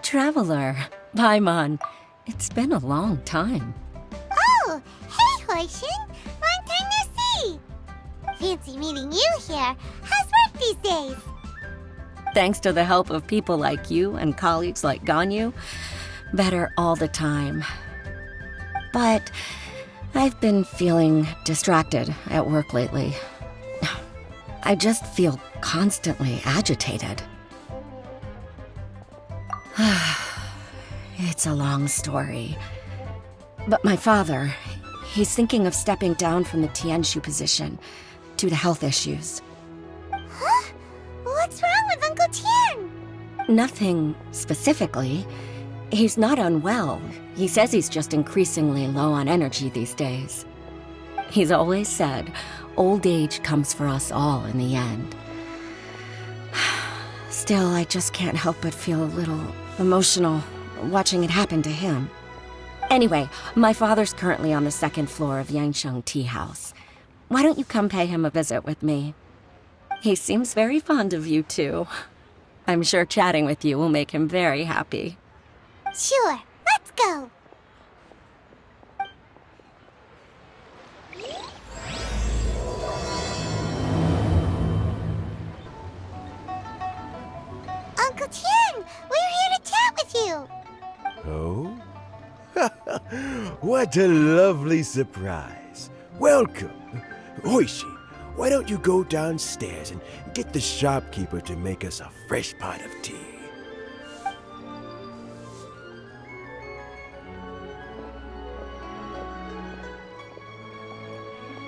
traveler. Paimon. It's been a long time. Oh, hey, Hoishin. Long time no see. Fancy meeting you here. How's work these days? Thanks to the help of people like you and colleagues like Ganyu, better all the time. But I've been feeling distracted at work lately. I just feel constantly agitated. It's a long story. But my father, he's thinking of stepping down from the Tianshu position due to health issues. Huh? What's wrong with Uncle Tian? Nothing specifically. He's not unwell. He says he's just increasingly low on energy these days. He's always said, old age comes for us all in the end. Still, I just can't help but feel a little emotional watching it happen to him. Anyway, my father's currently on the second floor of Yangsheng Tea House. Why don't you come pay him a visit with me? He seems very fond of you, too. I'm sure chatting with you will make him very happy. Sure, let's go. Uncle Tian, we're here to chat with you. Oh? What a lovely surprise. Welcome. Hoishi, why don't you go downstairs and get the shopkeeper to make us a fresh pot of tea?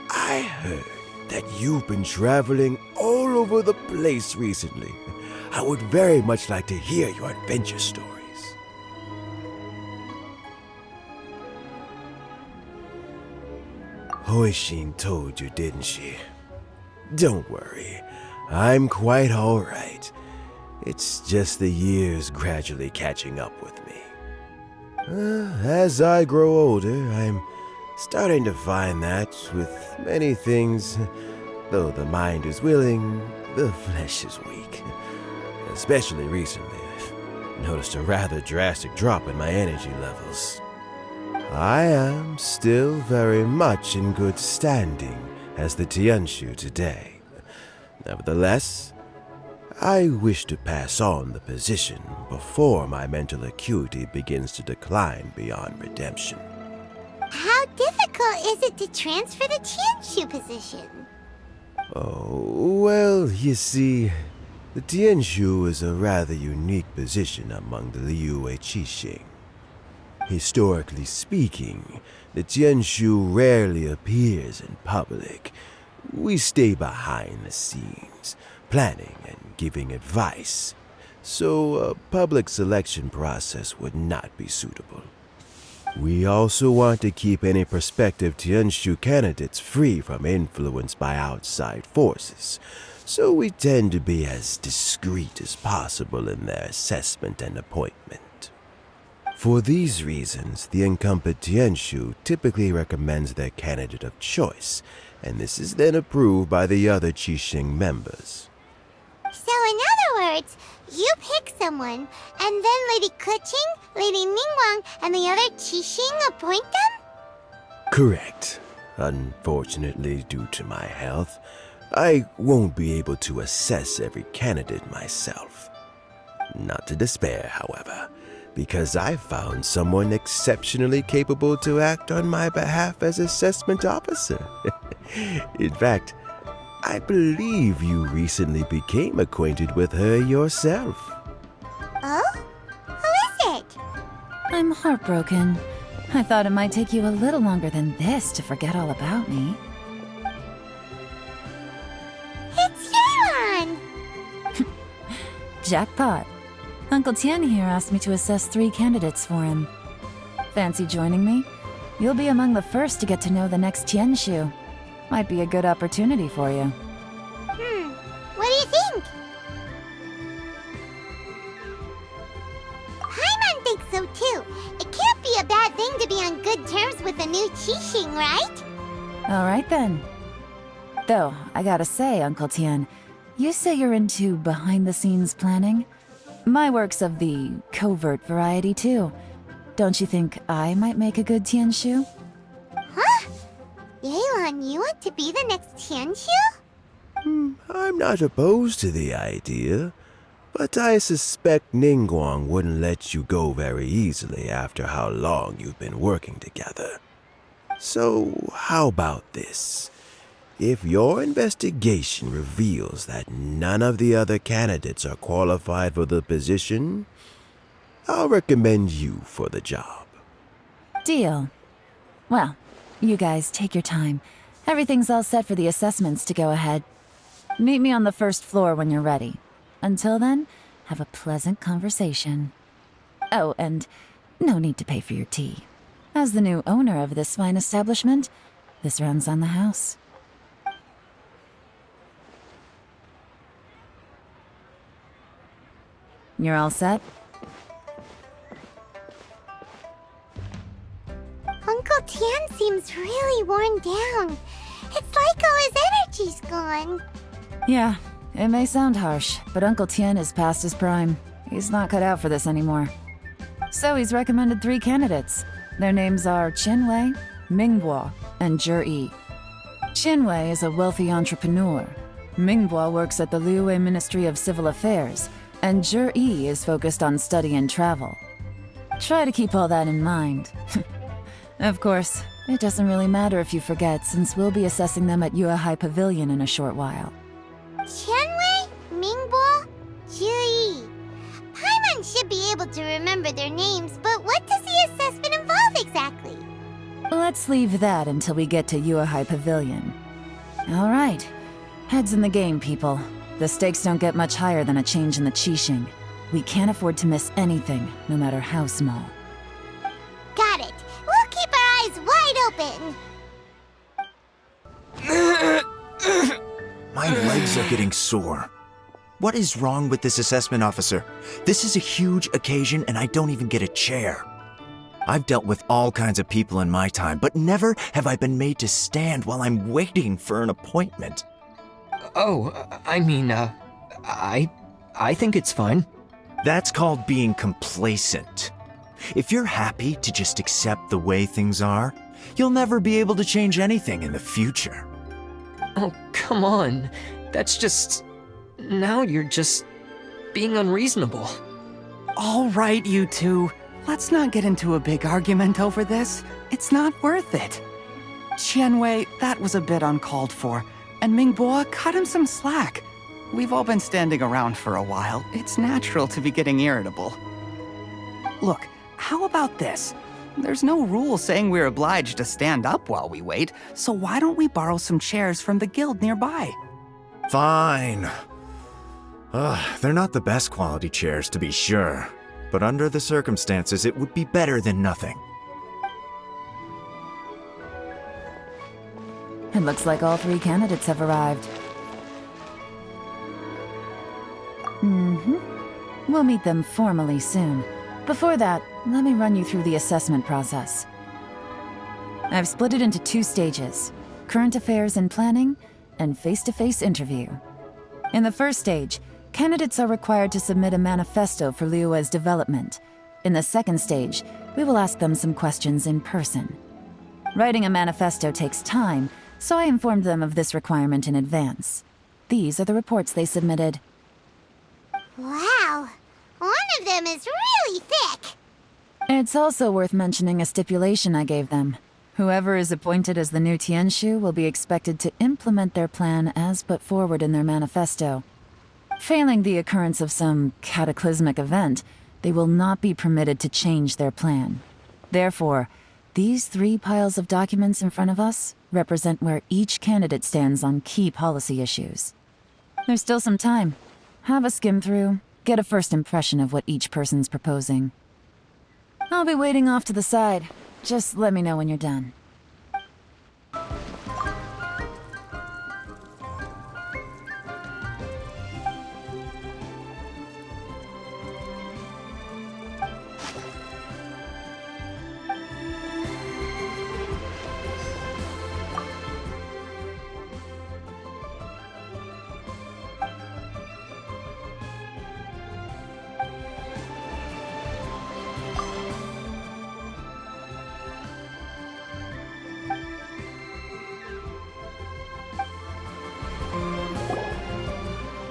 I heard that you've been traveling all over the place recently. I would very much like to hear your adventure stories. Hoishin told you, didn't she? Don't worry, I'm quite all right. It's just the years gradually catching up with me. As I grow older, I'm starting to find that with many things, though the mind is willing, the flesh is weak. Especially recently, I've noticed a rather drastic drop in my energy levels. I am still very much in good standing as the Tianshu today. Nevertheless, I wish to pass on the position before my mental acuity begins to decline beyond redemption. How difficult is it to transfer the Tianshu position? Oh, well, you see, the Tianshu is a rather unique position among the Liyue Qixing. Historically speaking, the Tianshu rarely appears in public. We stay behind the scenes, planning and giving advice, so a public selection process would not be suitable. We also want to keep any prospective Tianshu candidates free from influence by outside forces, so we tend to be as discreet as possible in their assessment and appointment. For these reasons, the incumbent Tianshu typically recommends their candidate of choice, and this is then approved by the other Qixing members. So in other words, you pick someone, and then Lady Keqing, Lady Ningguang, and the other Qixing appoint them? Correct. Unfortunately, due to my health, I won't be able to assess every candidate myself. Not to despair, however, because I found someone exceptionally capable to act on my behalf as assessment officer. In fact, I believe you recently became acquainted with her yourself. Oh? Who is it? I'm heartbroken. I thought it might take you a little longer than this to forget all about me. It's Yelan! Jackpot. Uncle Tian here asked me to assess 3 candidates for him. Fancy joining me? You'll be among the first to get to know the next Tianshu. Might be a good opportunity for you. What do you think? Paimon thinks so too. It can't be a bad thing to be on good terms with a new Qixing, right? Alright then. Though, I gotta say, Uncle Tian, you say you're into behind-the-scenes planning? My work's of the covert variety, too. Don't you think I might make a good Tianshu? Huh? Yelan, you want to be the next Tianshu? I'm not opposed to the idea, but I suspect Ningguang wouldn't let you go very easily after how long you've been working together. So, how about this? If your investigation reveals that none of the other candidates are qualified for the position, I'll recommend you for the job. Deal. Well, you guys take your time. Everything's all set for the assessments to go ahead. Meet me on the first floor when you're ready. Until then, have a pleasant conversation. Oh, and no need to pay for your tea. As the new owner of this fine establishment, this runs on the house. You're all set? Uncle Tian seems really worn down. It's like all his energy's gone. Yeah, it may sound harsh, but Uncle Tian is past his prime. He's not cut out for this anymore. So he's recommended 3 candidates. Their names are Qinwei, Mingbo, and Zhi. Qinwei is a wealthy entrepreneur. Mingbo works at the Liyue Ministry of Civil Affairs, and Zhi is focused on study and travel. Try to keep all that in mind. Of course, it doesn't really matter if you forget, since we'll be assessing them at Yuehai Pavilion in a short while. Qianwei, Mingbo, Zhi. Paimon should be able to remember their names, but what does the assessment involve exactly? Let's leave that until we get to Yuehai Pavilion. All right. Heads in the game, people. The stakes don't get much higher than a change in the Qixing. We can't afford to miss anything, no matter how small. Got it. We'll keep our eyes wide open. My legs are getting sore. What is wrong with this assessment officer? This is a huge occasion and I don't even get a chair. I've dealt with all kinds of people in my time, but never have I been made to stand while I'm waiting for an appointment. Oh, I think it's fine. That's called being complacent. If you're happy to just accept the way things are, you'll never be able to change anything in the future. Oh, come on. That's just... Now you're just being unreasonable. All right, you two. Let's not get into a big argument over this. It's not worth it. Qianwei, that was a bit uncalled for. And Mingbo, cut him some slack. We've all been standing around for a while. It's natural to be getting irritable. Look, how about this? There's no rule saying we're obliged to stand up while we wait, so why don't we borrow some chairs from the guild nearby? Fine. They're not the best quality chairs, to be sure. But under the circumstances, it would be better than nothing. It looks like all 3 candidates have arrived. We'll meet them formally soon. Before that, let me run you through the assessment process. I've split it into 2 stages: current affairs and planning, and face-to-face interview. In the first stage, candidates are required to submit a manifesto for Liyue's development. In the second stage, we will ask them some questions in person. Writing a manifesto takes time, so I informed them of this requirement in advance. These are the reports they submitted. Wow. One of them is really thick. It's also worth mentioning a stipulation I gave them. Whoever is appointed as the new Tianshu will be expected to implement their plan as put forward in their manifesto. Failing the occurrence of some cataclysmic event, they will not be permitted to change their plan. Therefore, these 3 piles of documents in front of us represent where each candidate stands on key policy issues. There's still some time. Have a skim through, get a first impression of what each person's proposing. I'll be waiting off to the side. Just let me know when you're done.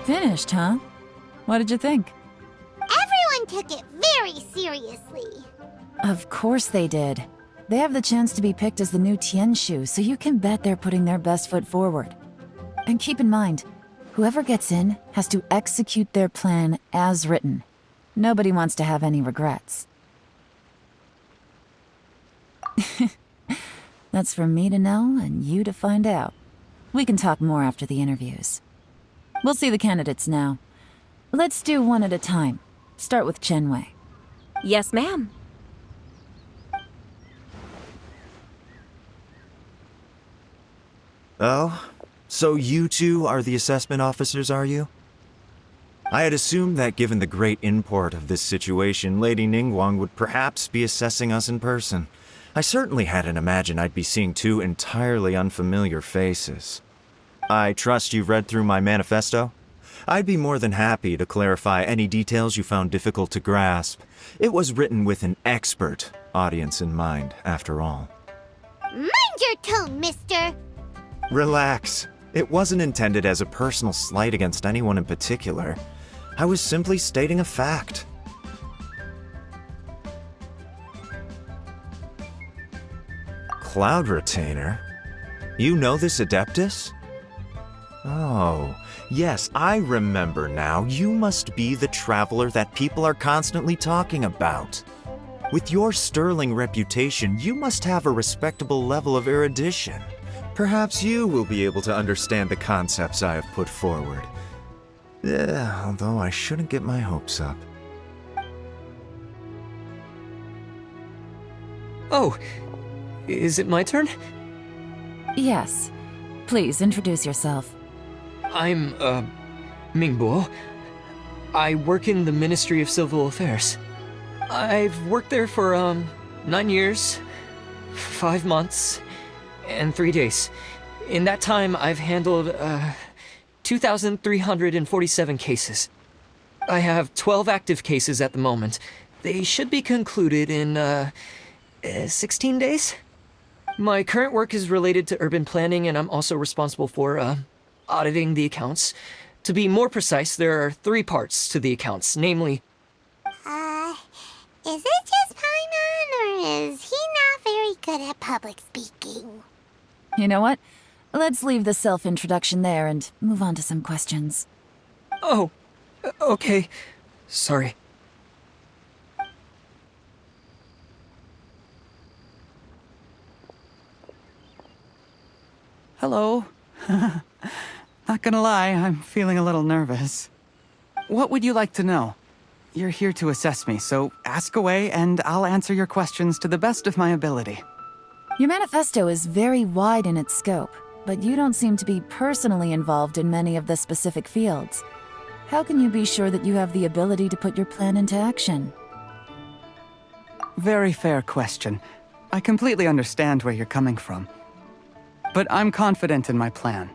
Finished, huh? What did you think? Everyone took it very seriously. Of course they did. They have the chance to be picked as the new Tianshu, so you can bet they're putting their best foot forward. And keep in mind, whoever gets in has to execute their plan as written. Nobody wants to have any regrets. That's for me to know and you to find out. We can talk more after the interviews. We'll see the candidates now. Let's do one at a time. Start with Chenwei. Yes, ma'am. Oh? So you two are the assessment officers, are you? I had assumed that given the great import of this situation, Lady Ningguang would perhaps be assessing us in person. I certainly hadn't imagined I'd be seeing two entirely unfamiliar faces. I trust you've read through my manifesto? I'd be more than happy to clarify any details you found difficult to grasp. It was written with an expert audience in mind, after all. Mind your tone, mister. Relax. It wasn't intended as a personal slight against anyone in particular. I was simply stating a fact. Cloud Retainer? You know this Adeptus? Oh, yes, I remember now. You must be the traveler that people are constantly talking about. With your sterling reputation, you must have a respectable level of erudition. Perhaps you will be able to understand the concepts I have put forward. Although I shouldn't get my hopes up. Oh, is it my turn? Yes. Please introduce yourself. I'm, Mingbo. I work in the Ministry of Civil Affairs. I've worked there for, 9 years, 5 months, and 3 days. In that time, I've handled, 2,347 cases. I have 12 active cases at the moment. They should be concluded in, 16 days? My current work is related to urban planning, and I'm also responsible for, auditing the accounts. To be more precise, there are 3 parts to the accounts, namely... Is it just Paimon, or is he not very good at public speaking? You know what? Let's leave the self-introduction there and move on to some questions. Oh, okay. Sorry. Hello. Not gonna lie, I'm feeling a little nervous. What would you like to know? You're here to assess me, so ask away and I'll answer your questions to the best of my ability. Your manifesto is very wide in its scope, but you don't seem to be personally involved in many of the specific fields. How can you be sure that you have the ability to put your plan into action? Very fair question. I completely understand where you're coming from. But I'm confident in my plan.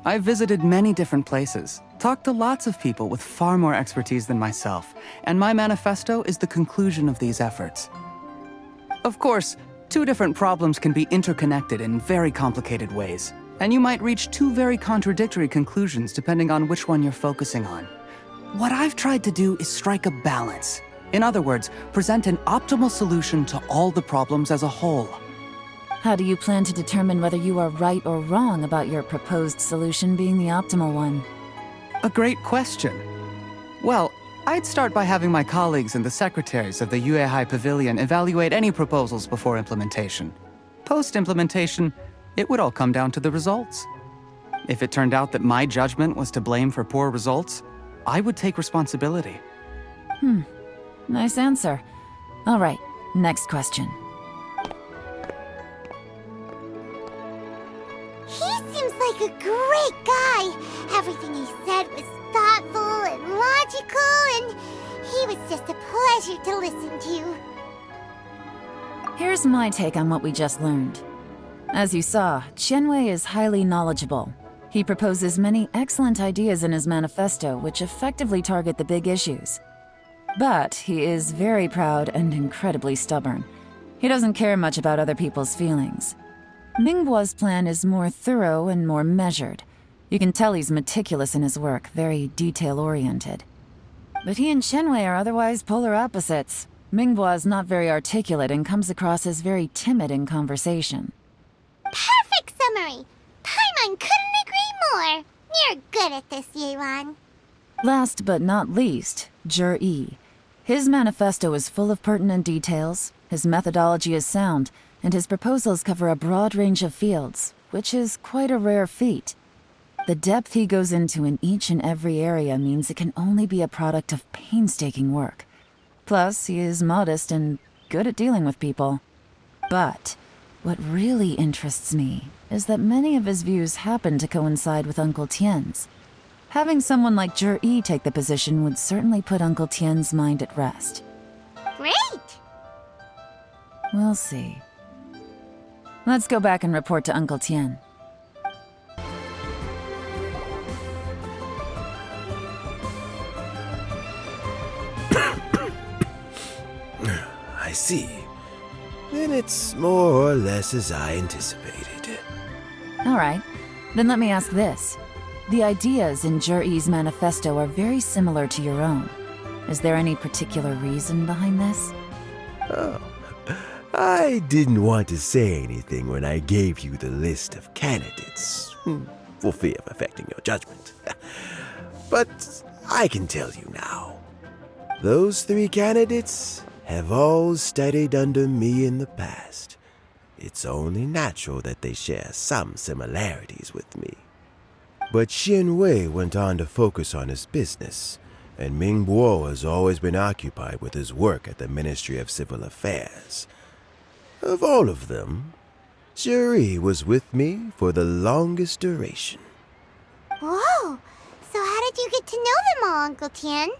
I've visited many different places, talked to lots of people with far more expertise than myself, and my manifesto is the conclusion of these efforts. Of course, 2 different problems can be interconnected in very complicated ways, and you might reach 2 very contradictory conclusions depending on which one you're focusing on. What I've tried to do is strike a balance. In other words, present an optimal solution to all the problems as a whole. How do you plan to determine whether you are right or wrong about your proposed solution being the optimal one? A great question. Well, I'd start by having my colleagues and the secretaries of the Yuehai Pavilion evaluate any proposals before implementation. Post-implementation, it would all come down to the results. If it turned out that my judgment was to blame for poor results, I would take responsibility. Nice answer. All right, next question. He seems like a great guy. Everything he said was thoughtful and logical, and he was just a pleasure to listen to. Here's my take on what we just learned. As you saw, Chenwei is highly knowledgeable. He proposes many excellent ideas in his manifesto which effectively target the big issues. But he is very proud and incredibly stubborn. He doesn't care much about other people's feelings. Mingbo's plan is more thorough and more measured. You can tell he's meticulous in his work, very detail-oriented. But he and Shenwei are otherwise polar opposites. Minghua is not very articulate and comes across as very timid in conversation. Perfect summary! Paimon couldn't agree more! You're good at this, Yelan. Last but not least, Yi. His manifesto is full of pertinent details, his methodology is sound, and his proposals cover a broad range of fields, which is quite a rare feat. The depth he goes into in each and every area means it can only be a product of painstaking work. Plus, he is modest and good at dealing with people. But what really interests me is that many of his views happen to coincide with Uncle Tien's. Having someone like Yi take the position would certainly put Uncle Tien's mind at rest. Great! We'll see. Let's go back and report to Uncle Tien. I see. Then it's more or less as I anticipated. All right, then let me ask this. The ideas in Yi's manifesto are very similar to your own. Is there any particular reason behind this? Oh, I didn't want to say anything when I gave you the list of candidates, for fear of affecting your judgment. But I can tell you now. Those 3 candidates have all studied under me in the past. It's only natural that they share some similarities with me. But Shenwei went on to focus on his business, and Mingbo has always been occupied with his work at the Ministry of Civil Affairs. Of all of them, Yi was with me for the longest duration. Whoa! So how did you get to know them all, Uncle Tien?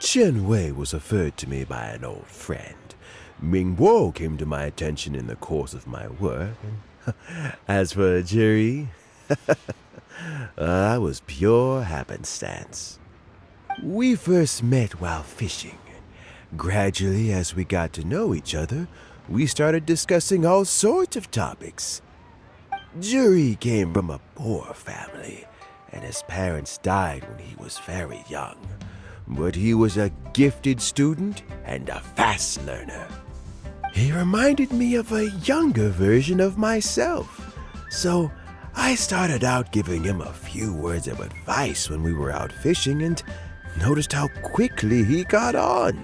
Shenwei was referred to me by an old friend. Mingbo came to my attention in the course of my work. As for Yi, that was pure happenstance. We first met while fishing. Gradually, as we got to know each other, we started discussing all sorts of topics. Yi came from a poor family, and his parents died when he was very young. But he was a gifted student and a fast learner. He reminded me of a younger version of myself, so I started out giving him a few words of advice when we were out fishing and noticed how quickly he got on.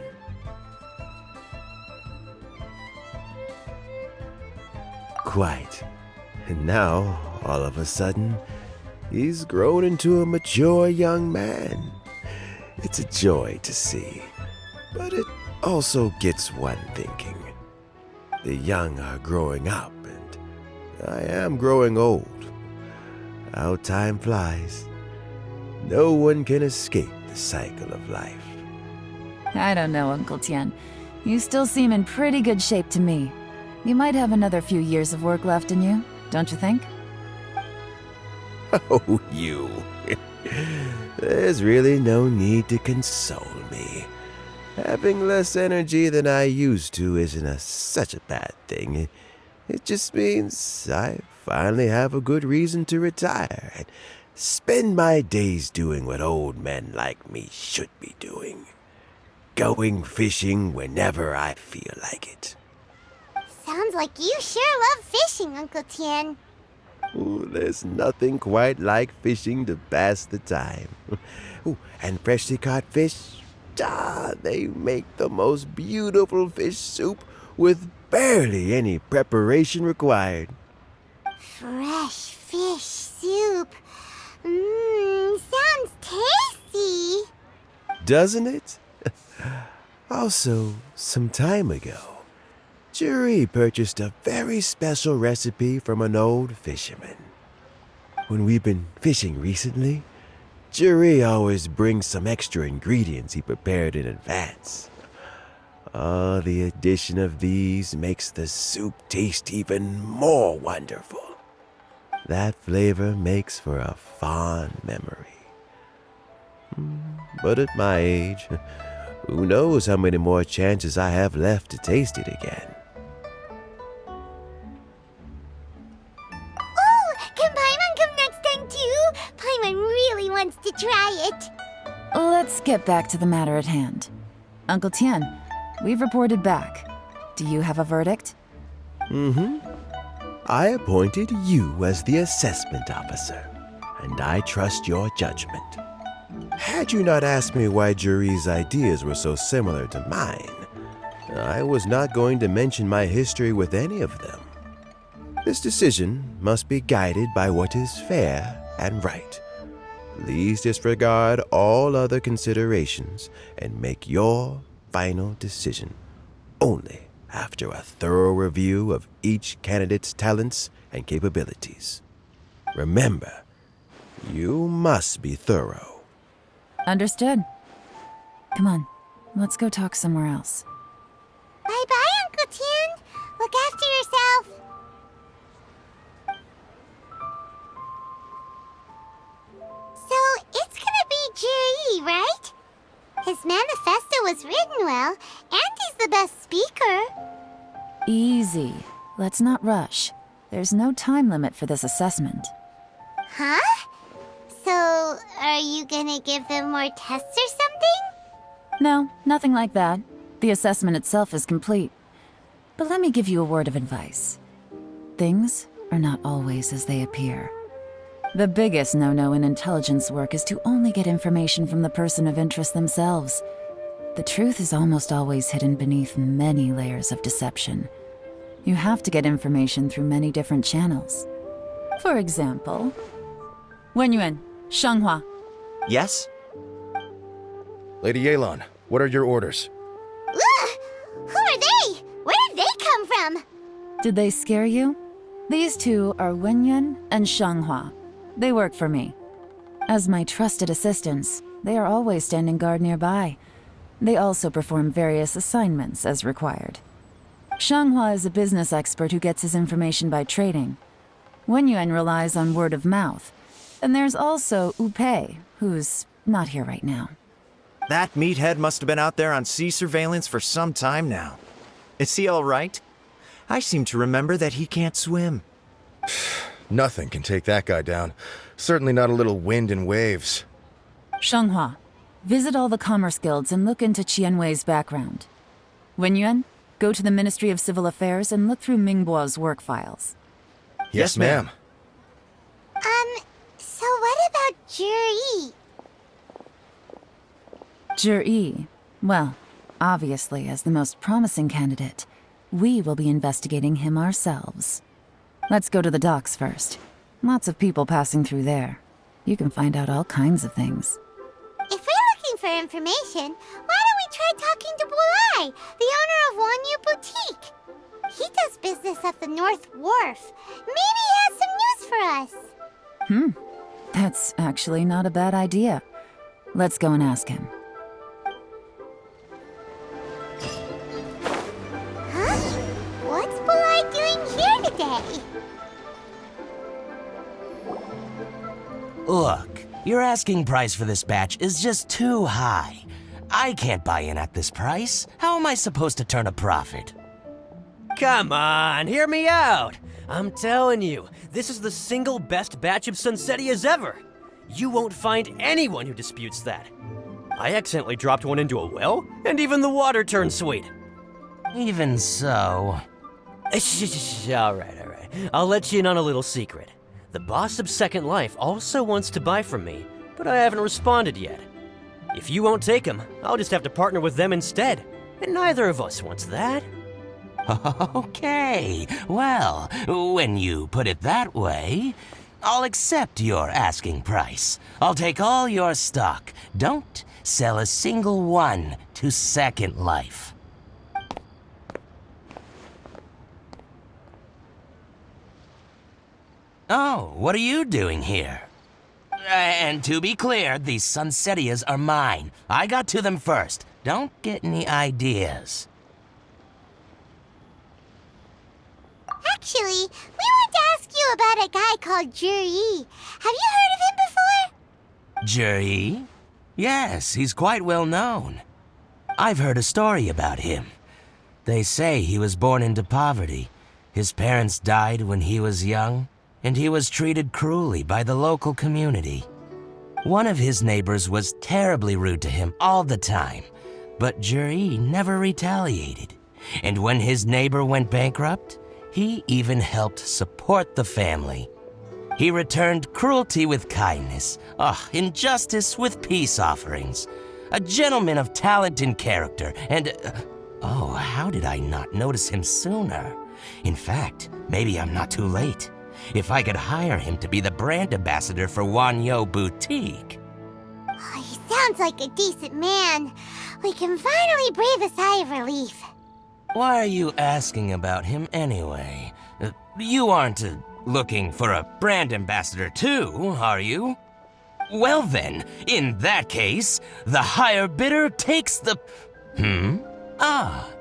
Quite. And now, all of a sudden, he's grown into a mature young man. It's a joy to see, but it also gets one thinking. The young are growing up, and I am growing old. How time flies. No one can escape the cycle of life. I don't know, Uncle Tien. You still seem in pretty good shape to me. You might have another few years of work left in you, don't you think? Oh, you. There's really no need to console me. Having less energy than I used to isn't such a bad thing. It just means I finally have a good reason to retire and spend my days doing what old men like me should be doing. Going fishing whenever I feel like it. Sounds like you sure love fishing, Uncle Tien. Ooh, there's nothing quite like fishing to pass the time. Ooh, and freshly caught fish, they make the most beautiful fish soup with barely any preparation required. Fresh fish soup. Sounds tasty. Doesn't it? Also, some time ago, Yi purchased a very special recipe from an old fisherman. When we've been fishing recently, Yi always brings some extra ingredients he prepared in advance. The addition of these makes the soup taste even more wonderful. That flavor makes for a fond memory. But at my age, who knows how many more chances I have left to taste it again. Oh, can Paimon come next time too? Let's get back to the matter at hand. Uncle Tian, we've reported back. Do you have a verdict? I appointed you as the assessment officer, and I trust your judgment. Had you not asked me why Juri's ideas were so similar to mine, I was not going to mention my history with any of them. This decision must be guided by what is fair and right. Please disregard all other considerations and make your final decision only after a thorough review of each candidate's talents and capabilities. Remember, you must be thorough. Understood. Come on, let's go talk somewhere else. Bye-bye, Uncle Tian. Look after yourself. So, it's gonna be Jiri, right? His manifesto was written well, and he's the best speaker. Easy. Let's not rush. There's no time limit for this assessment. Huh? So, are you gonna give them more tests or something? No, nothing like that. The assessment itself is complete. But let me give you a word of advice. Things are not always as they appear. The biggest no-no in intelligence work is to only get information from the person of interest themselves. The truth is almost always hidden beneath many layers of deception. You have to get information through many different channels. For example, Wenyuan, Shanghua. Yes? Lady Yelan, what are your orders? Ugh! Who are they? Where did they come from? Did they scare you? These two are Wenyuan and Shanghua. They work for me. As my trusted assistants, they are always standing guard nearby. They also perform various assignments as required. Shanghua is a business expert who gets his information by trading. Wenyuan relies on word of mouth. And there's also Upei, who's not here right now. That meathead must have been out there on sea surveillance for some time now. Is he all right? I seem to remember that he can't swim. Nothing can take that guy down. Certainly not a little wind and waves. Shanghua, visit all the commerce guilds and look into Qianwei's background. Wenyuan, go to the Ministry of Civil Affairs and look through Mingbo's work files. Yes, ma'am. So what about Jiri? Jiri, well, obviously as the most promising candidate, we will be investigating him ourselves. Let's go to the docks first. Lots of people passing through there. You can find out all kinds of things. If we're looking for information, why don't we try talking to Bulai, the owner of Wanyu Boutique? He does business at the North Wharf. Maybe he has some news for us. That's actually not a bad idea. Let's go and ask him. Huh? What's Bulai doing here today? Look, your asking price for this batch is just too high. I can't buy in at this price. How am I supposed to turn a profit? Come on, hear me out. I'm telling you, this is the single best batch of Sunsettias ever. You won't find anyone who disputes that. I accidentally dropped one into a well, and even the water turned sweet. Even so... All right. I'll let you in on a little secret. The boss of Second Life also wants to buy from me, but I haven't responded yet. If you won't take him, I'll just have to partner with them instead, and neither of us wants that. Okay, well, when you put it that way, I'll accept your asking price. I'll take all your stock. Don't sell a single one to Second Life. Oh, what are you doing here? And to be clear, these Sunsettias are mine. I got to them first. Don't get any ideas. Actually, we want to ask you about a guy called Jiri. Have you heard of him before? Jiri? Yes, he's quite well known. I've heard a story about him. They say he was born into poverty. His parents died when he was young, and he was treated cruelly by the local community. One of his neighbors was terribly rude to him all the time, but Juri never retaliated. And when his neighbor went bankrupt, he even helped support the family. He returned cruelty with kindness, injustice with peace offerings. A gentleman of talent and character, and how did I not notice him sooner? In fact, maybe I'm not too late. If I could hire him to be the brand ambassador for Wanyo Boutique. Oh, he sounds like a decent man. We can finally breathe a sigh of relief. Why are you asking about him anyway? You aren't looking for a brand ambassador too, are you? Well then, in that case, the higher bidder takes the...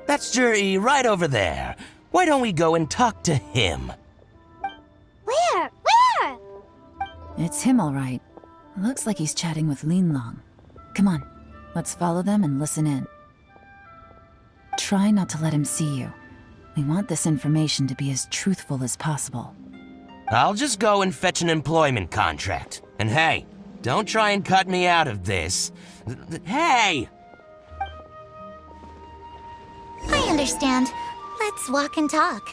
That's Juri right over there. Why don't we go and talk to him? Where? It's him, all right. Looks like he's chatting with Yelan. Come on, let's follow them and listen in. Try not to let him see you. We want this information to be as truthful as possible. I'll just go and fetch an employment contract. And hey, don't try and cut me out of this. Hey! I understand. Let's walk and talk.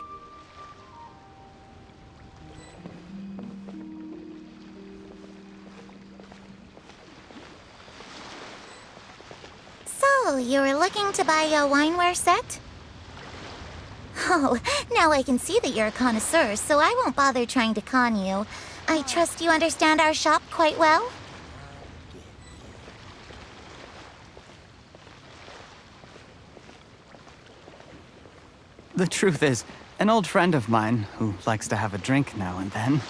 So, you were looking to buy a wineware set? Oh, now I can see that you're a connoisseur, so I won't bother trying to con you. I trust you understand our shop quite well? The truth is, an old friend of mine, who likes to have a drink now and then,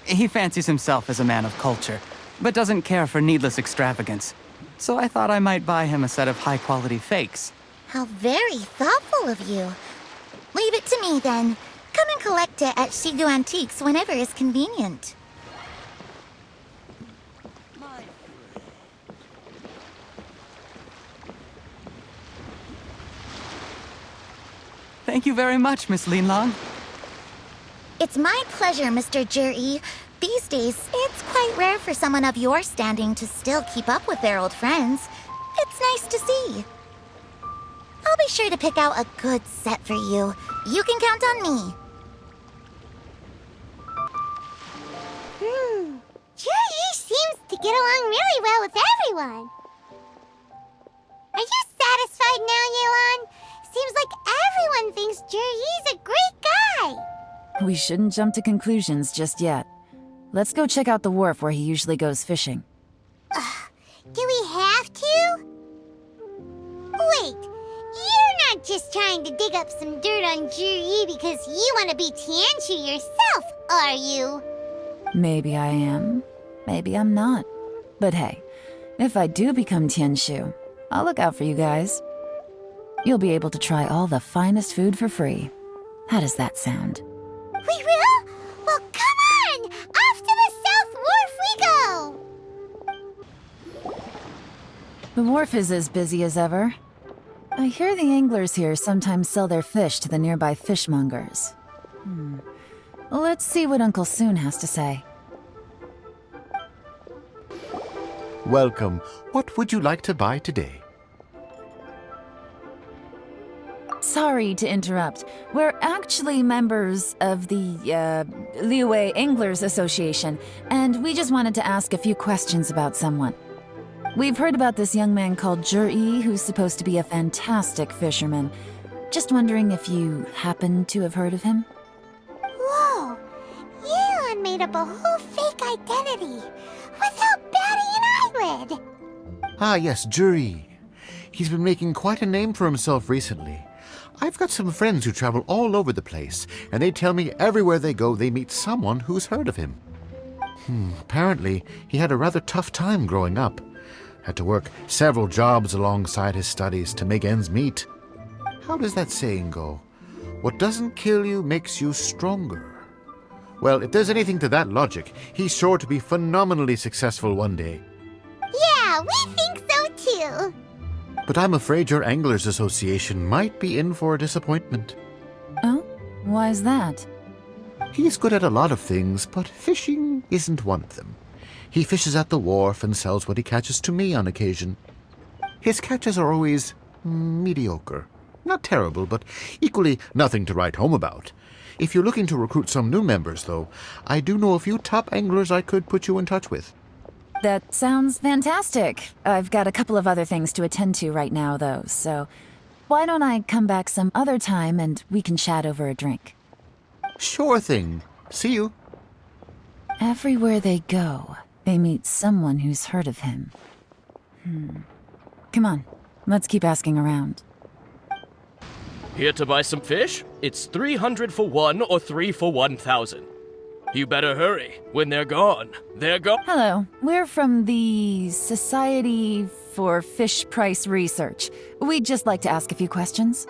he fancies himself as a man of culture, but doesn't care for needless extravagance. So I thought I might buy him a set of high-quality fakes. How very thoughtful of you. Leave it to me, then. Come and collect it at Shigu Antiques whenever is convenient. Thank you very much, Miss Yelan. It's my pleasure, Mr. Juri. These days, it's quite rare for someone of your standing to still keep up with their old friends. It's nice to see. I'll be sure to pick out a good set for you. You can count on me. Juri seems to get along really well with everyone. Are you satisfied now, Yelan? Seems like everyone thinks Juri's a great guy. We shouldn't jump to conclusions just yet. Let's go check out the wharf where he usually goes fishing. Do we have to? Wait, you're not just trying to dig up some dirt on Juri because you want to be Tianshu yourself, are you? Maybe I am. Maybe I'm not. But hey, if I do become Tianshu, I'll look out for you guys. You'll be able to try all the finest food for free. How does that sound? We will? Well, come on! Off to the South Wharf we go! The wharf is as busy as ever. I hear the anglers here sometimes sell their fish to the nearby fishmongers. Let's see what Uncle Soon has to say. Welcome. What would you like to buy today? Sorry to interrupt. We're actually members of the, Liyue Anglers Association, and we just wanted to ask a few questions about someone. We've heard about this young man called Juri, who's supposed to be a fantastic fisherman. Just wondering if you happen to have heard of him? Whoa! Yelan made up a whole fake identity without batting an eyelid! Ah, yes, Juri. He's been making quite a name for himself recently. I've got some friends who travel all over the place, and they tell me everywhere they go they meet someone who's heard of him. Apparently, he had a rather tough time growing up. Had to work several jobs alongside his studies to make ends meet. How does that saying go? What doesn't kill you makes you stronger. Well, if there's anything to that logic, he's sure to be phenomenally successful one day. Yeah, we think so too! But I'm afraid your Anglers Association might be in for a disappointment. Oh? Why's that? He's good at a lot of things, but fishing isn't one of them. He fishes at the wharf and sells what he catches to me on occasion. His catches are always mediocre. Not terrible, but equally nothing to write home about. If you're looking to recruit some new members, though, I do know a few top anglers I could put you in touch with. That sounds fantastic. I've got a couple of other things to attend to right now, though, so why don't I come back some other time and we can chat over a drink? Sure thing. See you. Everywhere they go, they meet someone who's heard of him. Come on, let's keep asking around. Here to buy some fish? It's 300 for one or 3 for 1,000. You better hurry. When they're gone, they're gone. Hello, we're from the Society for Fish Price Research. We'd just like to ask a few questions.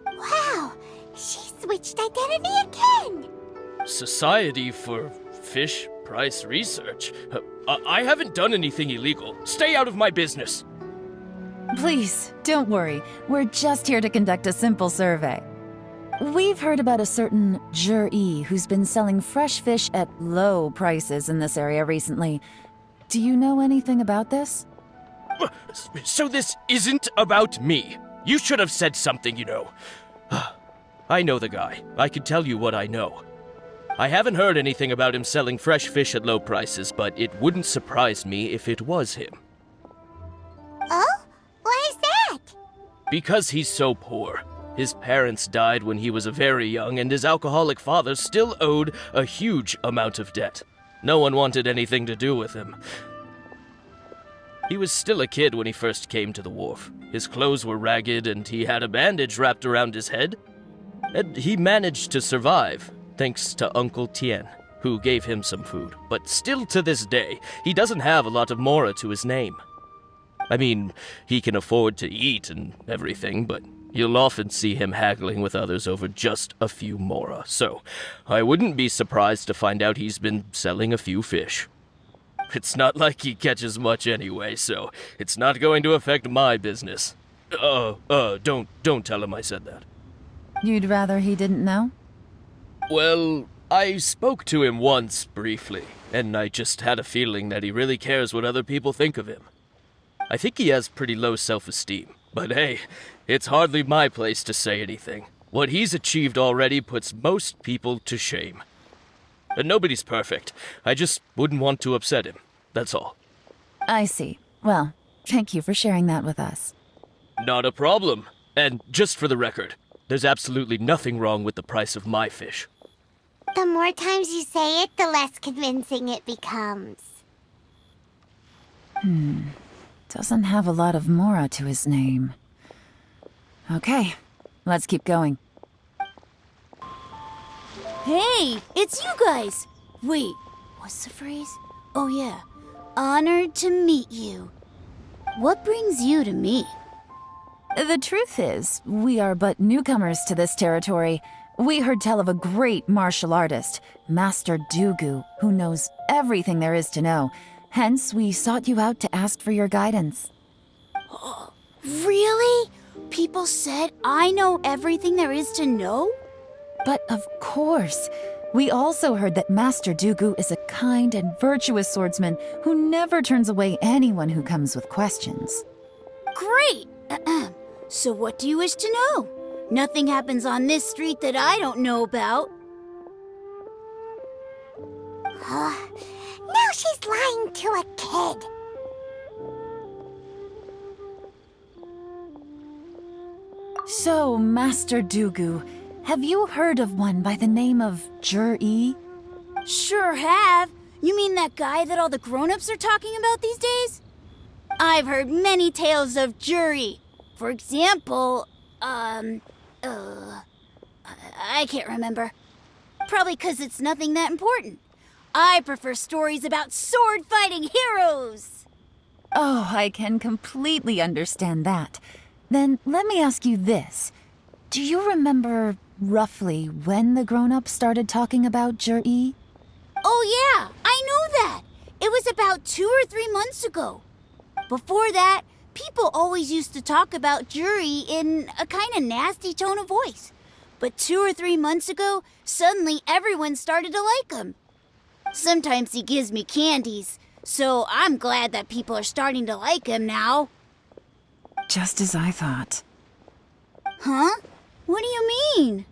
Wow, she switched identity again. Society for Fish Price Research? I haven't done anything illegal. Stay out of my business. Please, don't worry. We're just here to conduct a simple survey. We've heard about a certain Jur-E who's been selling fresh fish at low prices in this area recently. Do you know anything about this? So this isn't about me. You should have said something, you know. I know the guy. I can tell you what I know. I haven't heard anything about him selling fresh fish at low prices, but it wouldn't surprise me if it was him. Oh? Why is that? Because he's so poor. His parents died when he was very young, and his alcoholic father still owed a huge amount of debt. No one wanted anything to do with him. He was still a kid when he first came to the wharf. His clothes were ragged, and he had a bandage wrapped around his head. And he managed to survive, thanks to Uncle Tien, who gave him some food. But still to this day, he doesn't have a lot of mora to his name. I mean, he can afford to eat and everything, but you'll often see him haggling with others over just a few mora, so I wouldn't be surprised to find out he's been selling a few fish. It's not like he catches much anyway, so it's not going to affect my business. Don't tell him I said that. You'd rather he didn't know? Well, I spoke to him once, briefly, and I just had a feeling that he really cares what other people think of him. I think he has pretty low self-esteem, but hey, it's hardly my place to say anything. What he's achieved already puts most people to shame. And nobody's perfect. I just wouldn't want to upset him, that's all. I see. Well, thank you for sharing that with us. Not a problem. And just for the record, there's absolutely nothing wrong with the price of my fish. The more times you say it, the less convincing it becomes. Doesn't have a lot of mora to his name. Okay, let's keep going. Hey, it's you guys! Wait, what's the phrase? Oh yeah, honored to meet you. What brings you to me? The truth is, we are but newcomers to this territory. We heard tell of a great martial artist, Master Dugu, who knows everything there is to know. Hence, we sought you out to ask for your guidance. Really? People said I know everything there is to know? But of course, we also heard that Master Dugu is a kind and virtuous swordsman who never turns away anyone who comes with questions. Great! So what do you wish to know? Nothing happens on this street that I don't know about. Now she's lying to a kid. So, Master Dugu, have you heard of one by the name of Jur-E? Sure have. You mean that guy that all the grown-ups are talking about these days? I've heard many tales of Jur-E. For example, I can't remember. Probably 'cause it's nothing that important. I prefer stories about sword-fighting heroes! Oh, I can completely understand that. Then let me ask you this. Do you remember roughly when the grown-ups started talking about Jur-E? Oh yeah, I know that! It was about 2 or 3 months ago. Before that, people always used to talk about Jur-E in a kind of nasty tone of voice. But 2 or 3 months ago, suddenly everyone started to like him. Sometimes he gives me candies. So I'm glad that people are starting to like him now. Just as I thought. Huh? What do you mean?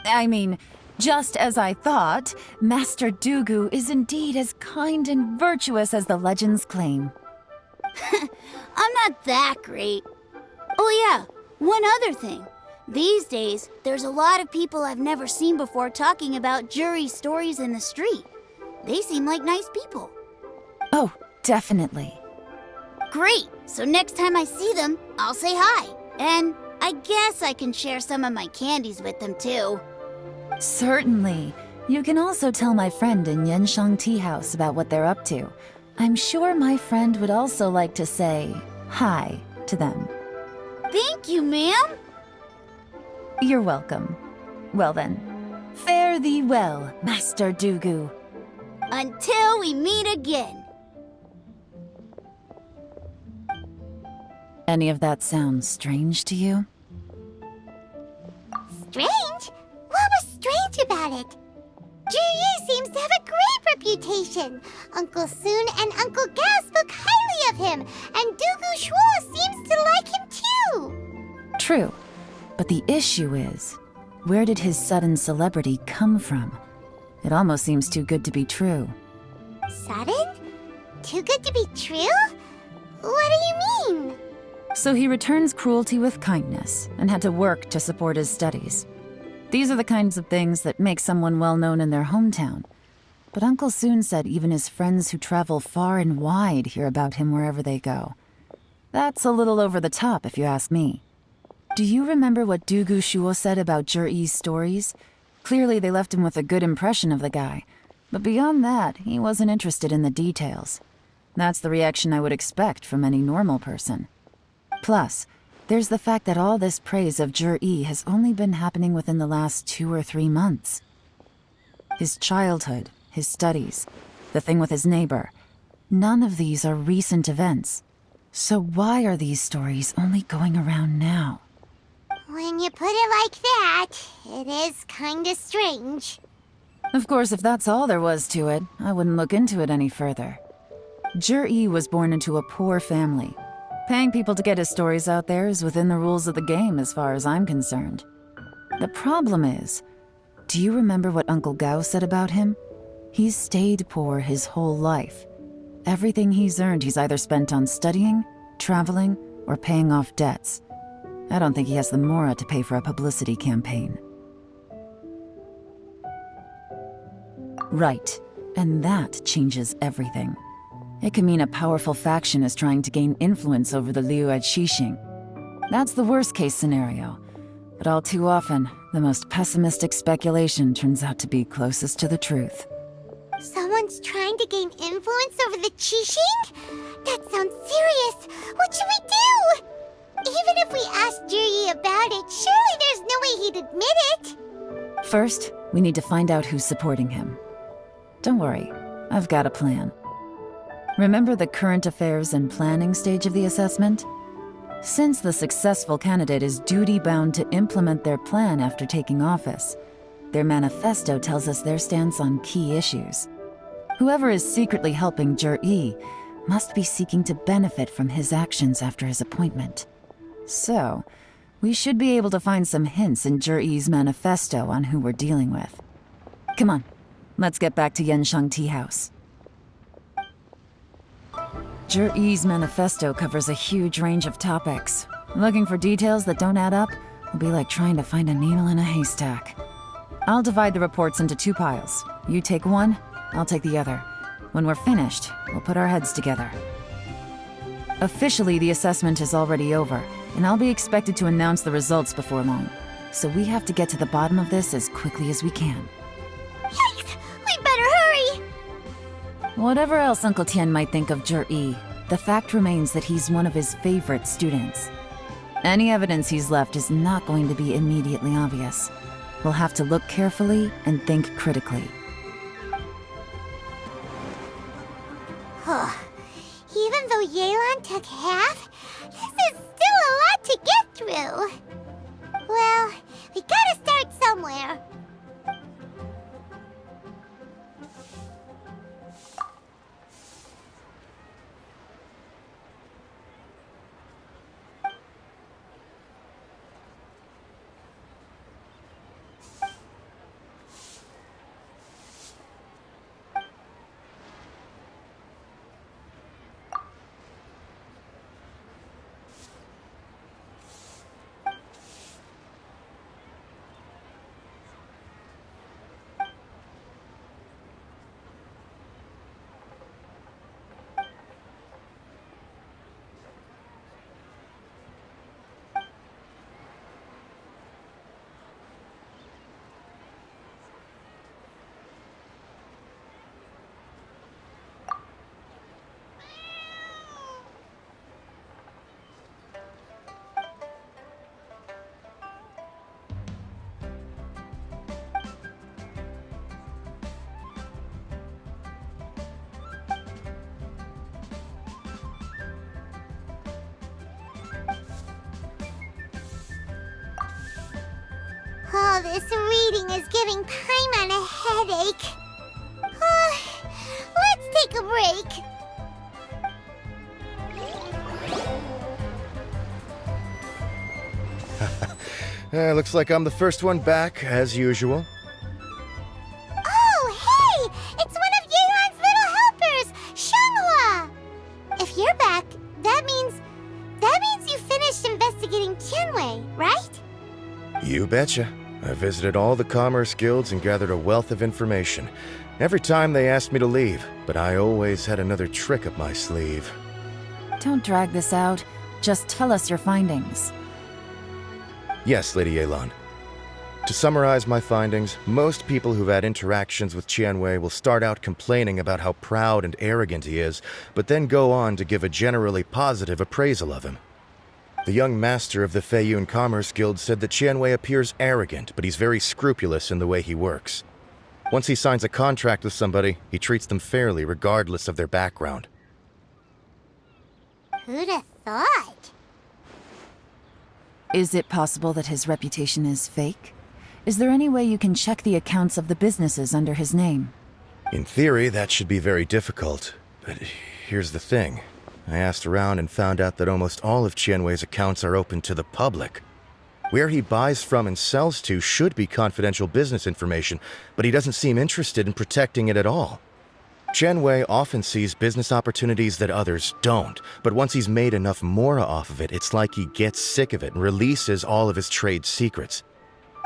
I mean, just as I thought, Master Dugu is indeed as kind and virtuous as the legends claim. I'm not that great. Oh yeah, one other thing. These days, there's a lot of people I've never seen before talking about jury stories in the street. They seem like nice people. Oh, definitely. Great! So next time I see them, I'll say hi. And I guess I can share some of my candies with them too. Certainly. You can also tell my friend in Yenshang Tea House about what they're up to. I'm sure my friend would also like to say hi to them. Thank you, ma'am! You're welcome. Well then, fare thee well, Master Dugu. Until we meet again. Any of that sound strange to you? Strange? What was strange about it? Jiri seems to have a great reputation. Uncle Soon and Uncle Gao spoke highly of him, and Dugu Shuo seems to like him too. True. But the issue is, where did his sudden celebrity come from? It almost seems too good to be true. Sudden? Too good to be true? What do you mean? So he returns cruelty with kindness and had to work to support his studies. These are the kinds of things that make someone well known in their hometown. But Uncle Soon said even his friends who travel far and wide hear about him wherever they go. That's a little over the top, if you ask me. Do you remember what Dugu Shuo said about Juri's stories? Clearly they left him with a good impression of the guy. But beyond that, he wasn't interested in the details. That's the reaction I would expect from any normal person. Plus, there's the fact that all this praise of Juri has only been happening within the last 2 or 3 months. His childhood, his studies, the thing with his neighbor, none of these are recent events. So why are these stories only going around now? When you put it like that, it is kinda strange. Of course, if that's all there was to it, I wouldn't look into it any further. Juri was born into a poor family. Paying people to get his stories out there is within the rules of the game as far as I'm concerned. The problem is, do you remember what Uncle Gao said about him? He's stayed poor his whole life. Everything he's earned he's either spent on studying, traveling, or paying off debts. I don't think he has the mora to pay for a publicity campaign. Right, and that changes everything. It can mean a powerful faction is trying to gain influence over the Liu at Xixing. That's the worst-case scenario, but all too often, the most pessimistic speculation turns out to be closest to the truth. Someone's trying to gain influence over the Qixing? That sounds serious. What should we do? Even if we asked Jiri about it, surely there's no way he'd admit it. First, we need to find out who's supporting him. Don't worry, I've got a plan. Remember the current affairs and planning stage of the assessment? Since the successful candidate is duty-bound to implement their plan after taking office, their manifesto tells us their stance on key issues. Whoever is secretly helping Juri must be seeking to benefit from his actions after his appointment. So, we should be able to find some hints in Juri's manifesto on who we're dealing with. Come on, let's get back to Yenshang Tea House. Juri's manifesto covers a huge range of topics. Looking for details that don't add up will be like trying to find a needle in a haystack. I'll divide the reports into 2 piles. You take one, I'll take the other. When we're finished, we'll put our heads together. Officially, the assessment is already over, and I'll be expected to announce the results before long. So we have to get to the bottom of this as quickly as we can. Yikes! We better hurry! Whatever else Uncle Tian might think of Juri, the fact remains that he's one of his favorite students. Any evidence he's left is not going to be immediately obvious. We'll have to look carefully and think critically. Even though Yelan took half, this is still a lot to get through. Well, we gotta start somewhere. All this reading is giving Paimon a headache. Let's take a break. Looks like I'm the first one back, as usual. Oh, hey! It's one of Yelan's little helpers, Shanghua! If you're back, that means you finished investigating Tianwei, right? You betcha. I visited all the commerce guilds and gathered a wealth of information. Every time they asked me to leave, but I always had another trick up my sleeve. Don't drag this out. Just tell us your findings. Yes, Lady Yelan. To summarize my findings, most people who've had interactions with Tianwei will start out complaining about how proud and arrogant he is, but then go on to give a generally positive appraisal of him. The young master of the Feiyun Commerce Guild said that Tianwei appears arrogant, but he's very scrupulous in the way he works. Once he signs a contract with somebody, he treats them fairly regardless of their background. Who'd have thought? Is it possible that his reputation is fake? Is there any way you can check the accounts of the businesses under his name? In theory, that should be very difficult. But here's the thing. I asked around and found out that almost all of Tianwei's accounts are open to the public. Where he buys from and sells to should be confidential business information, but he doesn't seem interested in protecting it at all. Tianwei often sees business opportunities that others don't, but once he's made enough mora off of it, it's like he gets sick of it and releases all of his trade secrets.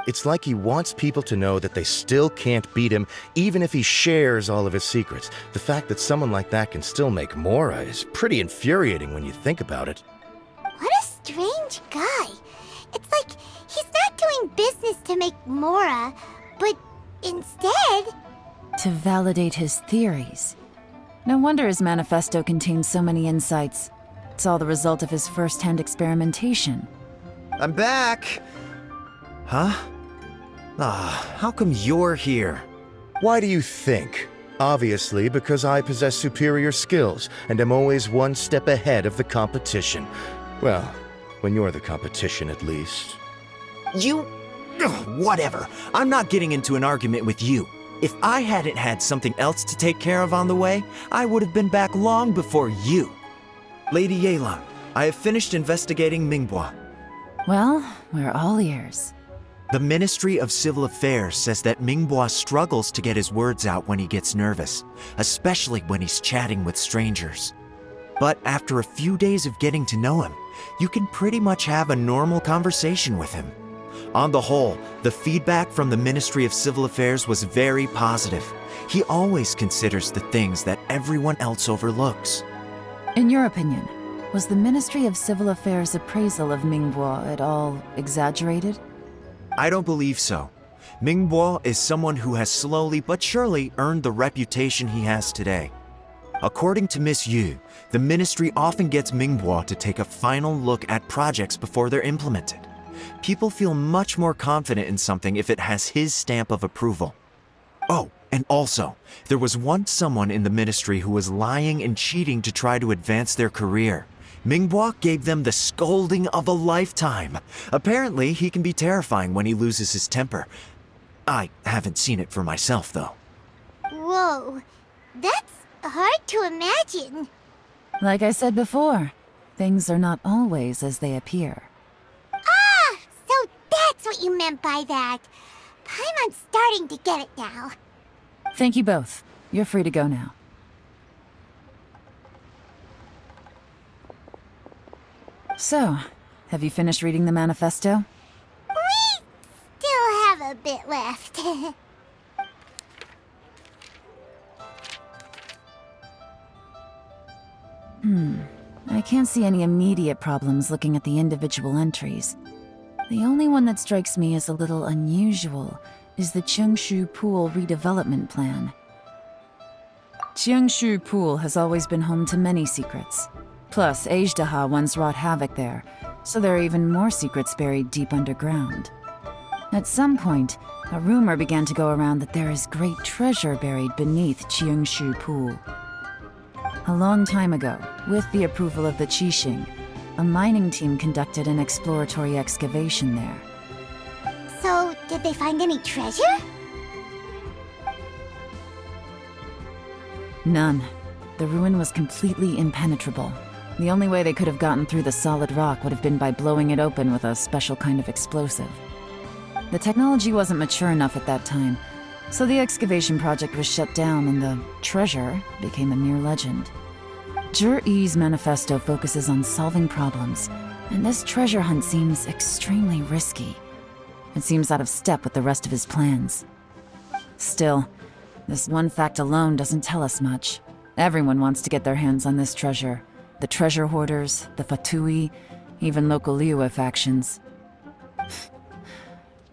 It's like he wants people to know that they still can't beat him, even if he shares all of his secrets. The fact that someone like that can still make mora is pretty infuriating when you think about it. What a strange guy. It's like he's not doing business to make mora, but instead... to validate his theories. No wonder his manifesto contains so many insights. It's all the result of his first-hand experimentation. I'm back! Huh? How come you're here? Why do you think? Obviously, because I possess superior skills and am always one step ahead of the competition. Well, when you're the competition, at least. You... Whatever. I'm not getting into an argument with you. If I hadn't had something else to take care of on the way, I would have been back long before you. Lady Yelan, I have finished investigating Mingbua. Well, we're all ears. The Ministry of Civil Affairs says that Mingbua struggles to get his words out when he gets nervous, especially when he's chatting with strangers. But after a few days of getting to know him, you can pretty much have a normal conversation with him. On the whole, the feedback from the Ministry of Civil Affairs was very positive. He always considers the things that everyone else overlooks. In your opinion, was the Ministry of Civil Affairs' appraisal of Mingbua at all exaggerated? I don't believe so. Mingbua is someone who has slowly but surely earned the reputation he has today. According to Miss Yu, the ministry often gets Mingbua to take a final look at projects before they're implemented. People feel much more confident in something if it has his stamp of approval. Oh, and also, there was once someone in the ministry who was lying and cheating to try to advance their career. Mingbua gave them the scolding of a lifetime. Apparently, he can be terrifying when he loses his temper. I haven't seen it for myself, though. Whoa, that's hard to imagine. Like I said before, things are not always as they appear. Ah, so that's what you meant by that. Paimon's starting to get it now. Thank you both. You're free to go now. So, have you finished reading the manifesto? We still have a bit left. I can't see any immediate problems looking at the individual entries. The only one that strikes me as a little unusual is the Cheungshu Pool redevelopment plan. Cheungshu Pool has always been home to many secrets. Plus, Ajdaha once wrought havoc there, so there are even more secrets buried deep underground. At some point, a rumor began to go around that there is great treasure buried beneath Cheungshu Pool. A long time ago, with the approval of the Qixing, a mining team conducted an exploratory excavation there. So, does Did they find any treasure? None. The ruin was completely impenetrable. The only way they could have gotten through the solid rock would have been by blowing it open with a special kind of explosive. The technology wasn't mature enough at that time, so the excavation project was shut down and the treasure became a mere legend. Zhi-Yi's manifesto focuses on solving problems, and this treasure hunt seems extremely risky. It seems out of step with the rest of his plans. Still, this one fact alone doesn't tell us much. Everyone wants to get their hands on this treasure. The treasure hoarders, the Fatui, even local Liyue factions.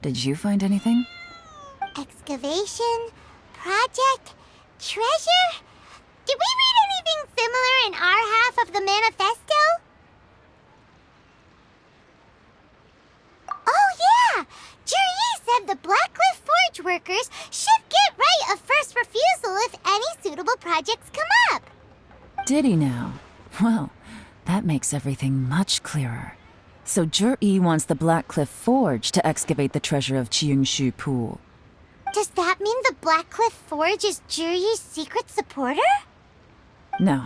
Did you find anything? Excavation, project, treasure? Did we read anything similar in our half of the manifesto? Oh yeah! Zhi-Yi said the Blackcliff Forge workers should get right of first refusal if any suitable projects come up. Did he now? Well, that makes everything much clearer. So Zhi-Yi wants the Blackcliff Forge to excavate the treasure of Qingshu Pool. Does that mean the Blackcliff Forge is Zhi-Yi's secret supporter? No,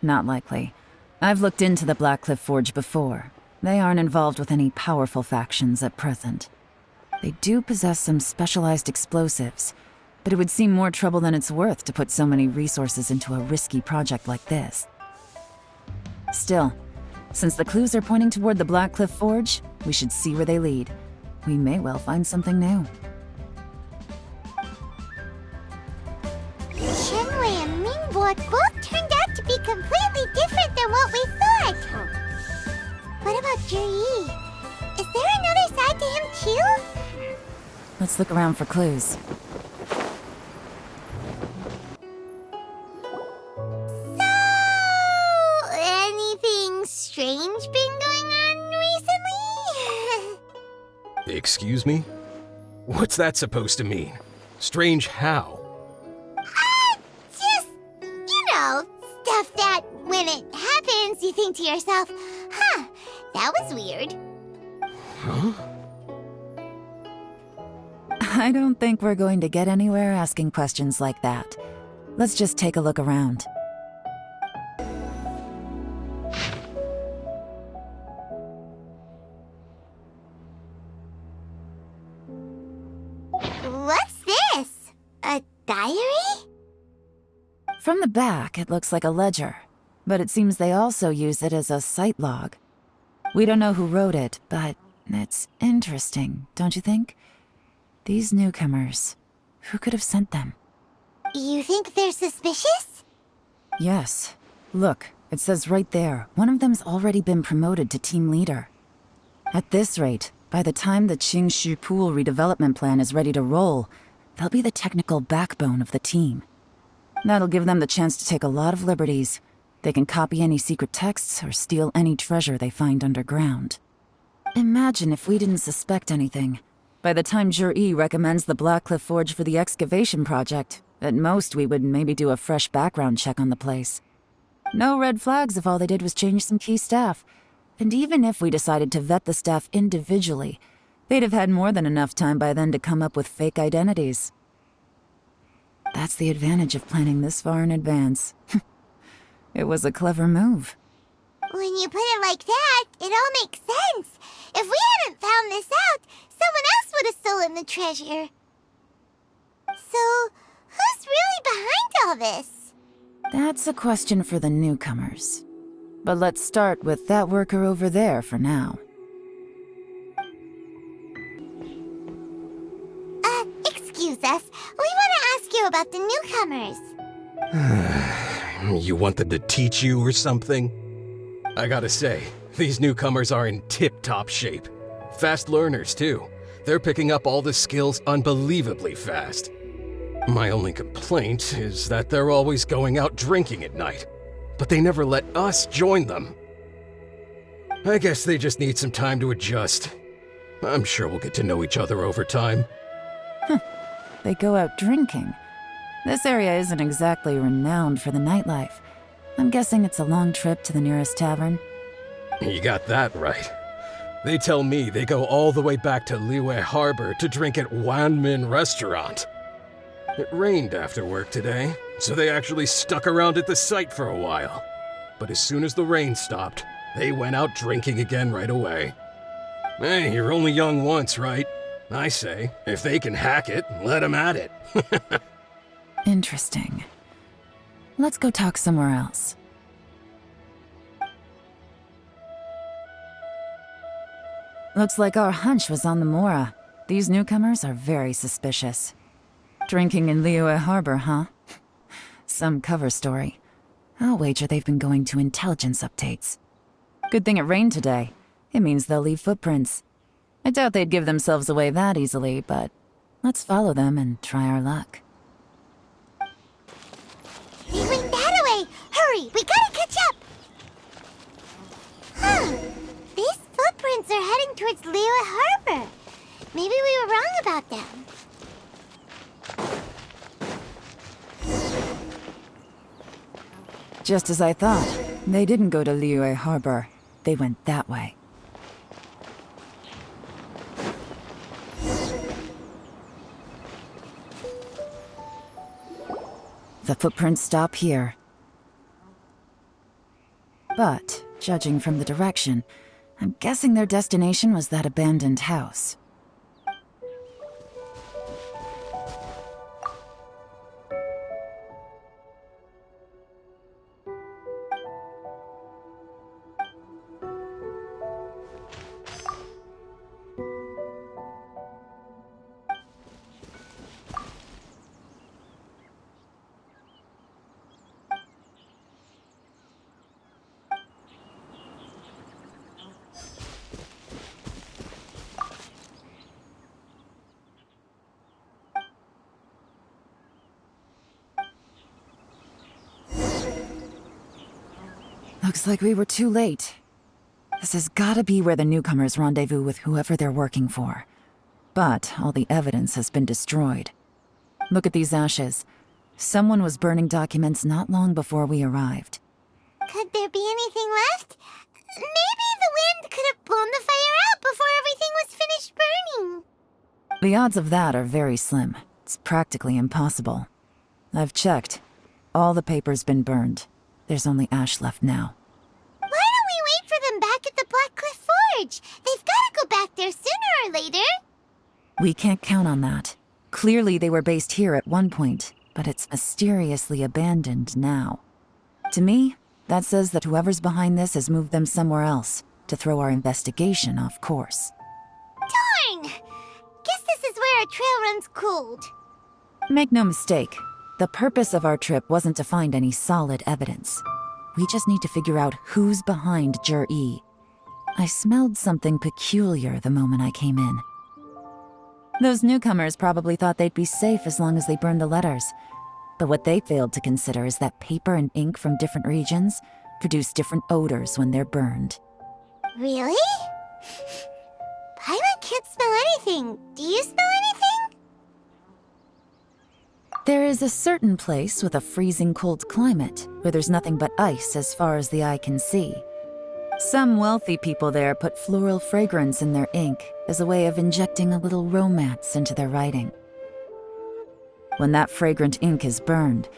not likely. I've looked into the Blackcliff Forge before. They aren't involved with any powerful factions at present. They do possess some specialized explosives, but it would seem more trouble than it's worth to put so many resources into a risky project like this. Still, since the clues are pointing toward the Blackcliff Forge, we should see where they lead. We may well find something new. Shenwei and Mingbo both turned out to be completely different than what we thought. What about Zhi-Yi? Is there another side to him too? Let's look around for clues. So, anything strange been going on recently? Excuse me? What's that supposed to mean? Strange how? Just, stuff that when it happens, you think to yourself, huh, that was weird. Huh? I don't think we're going to get anywhere asking questions like that. Let's just take a look around. What's this? A diary? From the back, it looks like a ledger, but it seems they also use it as a site log. We don't know who wrote it, but it's interesting, don't you think? These newcomers, who could have sent them? You think they're suspicious? Yes. Look, it says right there, one of them's already been promoted to team leader. At this rate, by the time the Qingshu Pool redevelopment plan is ready to roll, they'll be the technical backbone of the team. That'll give them the chance to take a lot of liberties. They can copy any secret texts or steal any treasure they find underground. Imagine if we didn't suspect anything. By the time Zhi-Yi recommends the Blackcliff Forge for the excavation project, at most we would maybe do a fresh background check on the place. No red flags if all they did was change some key staff. And even if we decided to vet the staff individually, they'd have had more than enough time by then to come up with fake identities. That's the advantage of planning this far in advance. It was a clever move. When you put it like that, it all makes sense. If we hadn't found this out, someone else would have stolen the treasure. So, who's really behind all this? That's a question for the newcomers. But let's start with that worker over there for now. Excuse us. We want to ask you about the newcomers. You want them to teach you or something? I gotta say, these newcomers are in tip-top shape. Fast learners, too. They're picking up all the skills unbelievably fast. My only complaint is that they're always going out drinking at night, but they never let us join them. I guess they just need some time to adjust. I'm sure we'll get to know each other over time. They go out drinking. This area isn't exactly renowned for the nightlife. I'm guessing it's a long trip to the nearest tavern. You got that right. They tell me they go all the way back to Liyue Harbor to drink at Wanmin Restaurant. It rained after work today, so they actually stuck around at the site for a while. But as soon as the rain stopped, they went out drinking again right away. Hey, you're only young once, right? I say, if they can hack it, let them at it. Interesting. Let's go talk somewhere else. Looks like our hunch was on the Mora. These newcomers are very suspicious. Drinking in Liyue Harbor, huh? Some cover story. I'll wager they've been going to intelligence updates. Good thing it rained today. It means they'll leave footprints. I doubt they'd give themselves away that easily, but let's follow them and try our luck. They went that way! Hurry, we gotta catch up! Huh. These footprints are heading towards Liyue Harbor. Maybe we were wrong about them. Just as I thought. They didn't go to Liyue Harbor. They went that way. The footprints stop here. But, judging from the direction, I'm guessing their destination was that abandoned house. Looks like we were too late. This has gotta be where the newcomers rendezvous with whoever they're working for. But all the evidence has been destroyed. Look at these ashes. Someone was burning documents not long before we arrived. Could there be anything left? Maybe the wind could have blown the fire out before everything was finished burning. The odds of that are very slim. It's practically impossible. I've checked. All the paper's been burned. There's only ash left now. Why don't we wait for them back at the Black Cliff Forge? They've gotta go back there sooner or later. We can't count on that. Clearly they were based here at one point, but it's mysteriously abandoned now. To me, that says that whoever's behind this has moved them somewhere else, to throw our investigation off course. Darn! Guess this is where our trail runs cold. Make no mistake, the purpose of our trip wasn't to find any solid evidence. We just need to figure out who's behind Jur-E. I smelled something peculiar the moment I came in. Those newcomers probably thought they'd be safe as long as they burned the letters. But what they failed to consider is that paper and ink from different regions produce different odors when they're burned. Really? Paimon can't smell anything. Do you smell anything? There is a certain place with a freezing cold climate where there's nothing but ice as far as the eye can see. Some wealthy people there put floral fragrance in their ink as a way of injecting a little romance into their writing. When that fragrant ink is burned,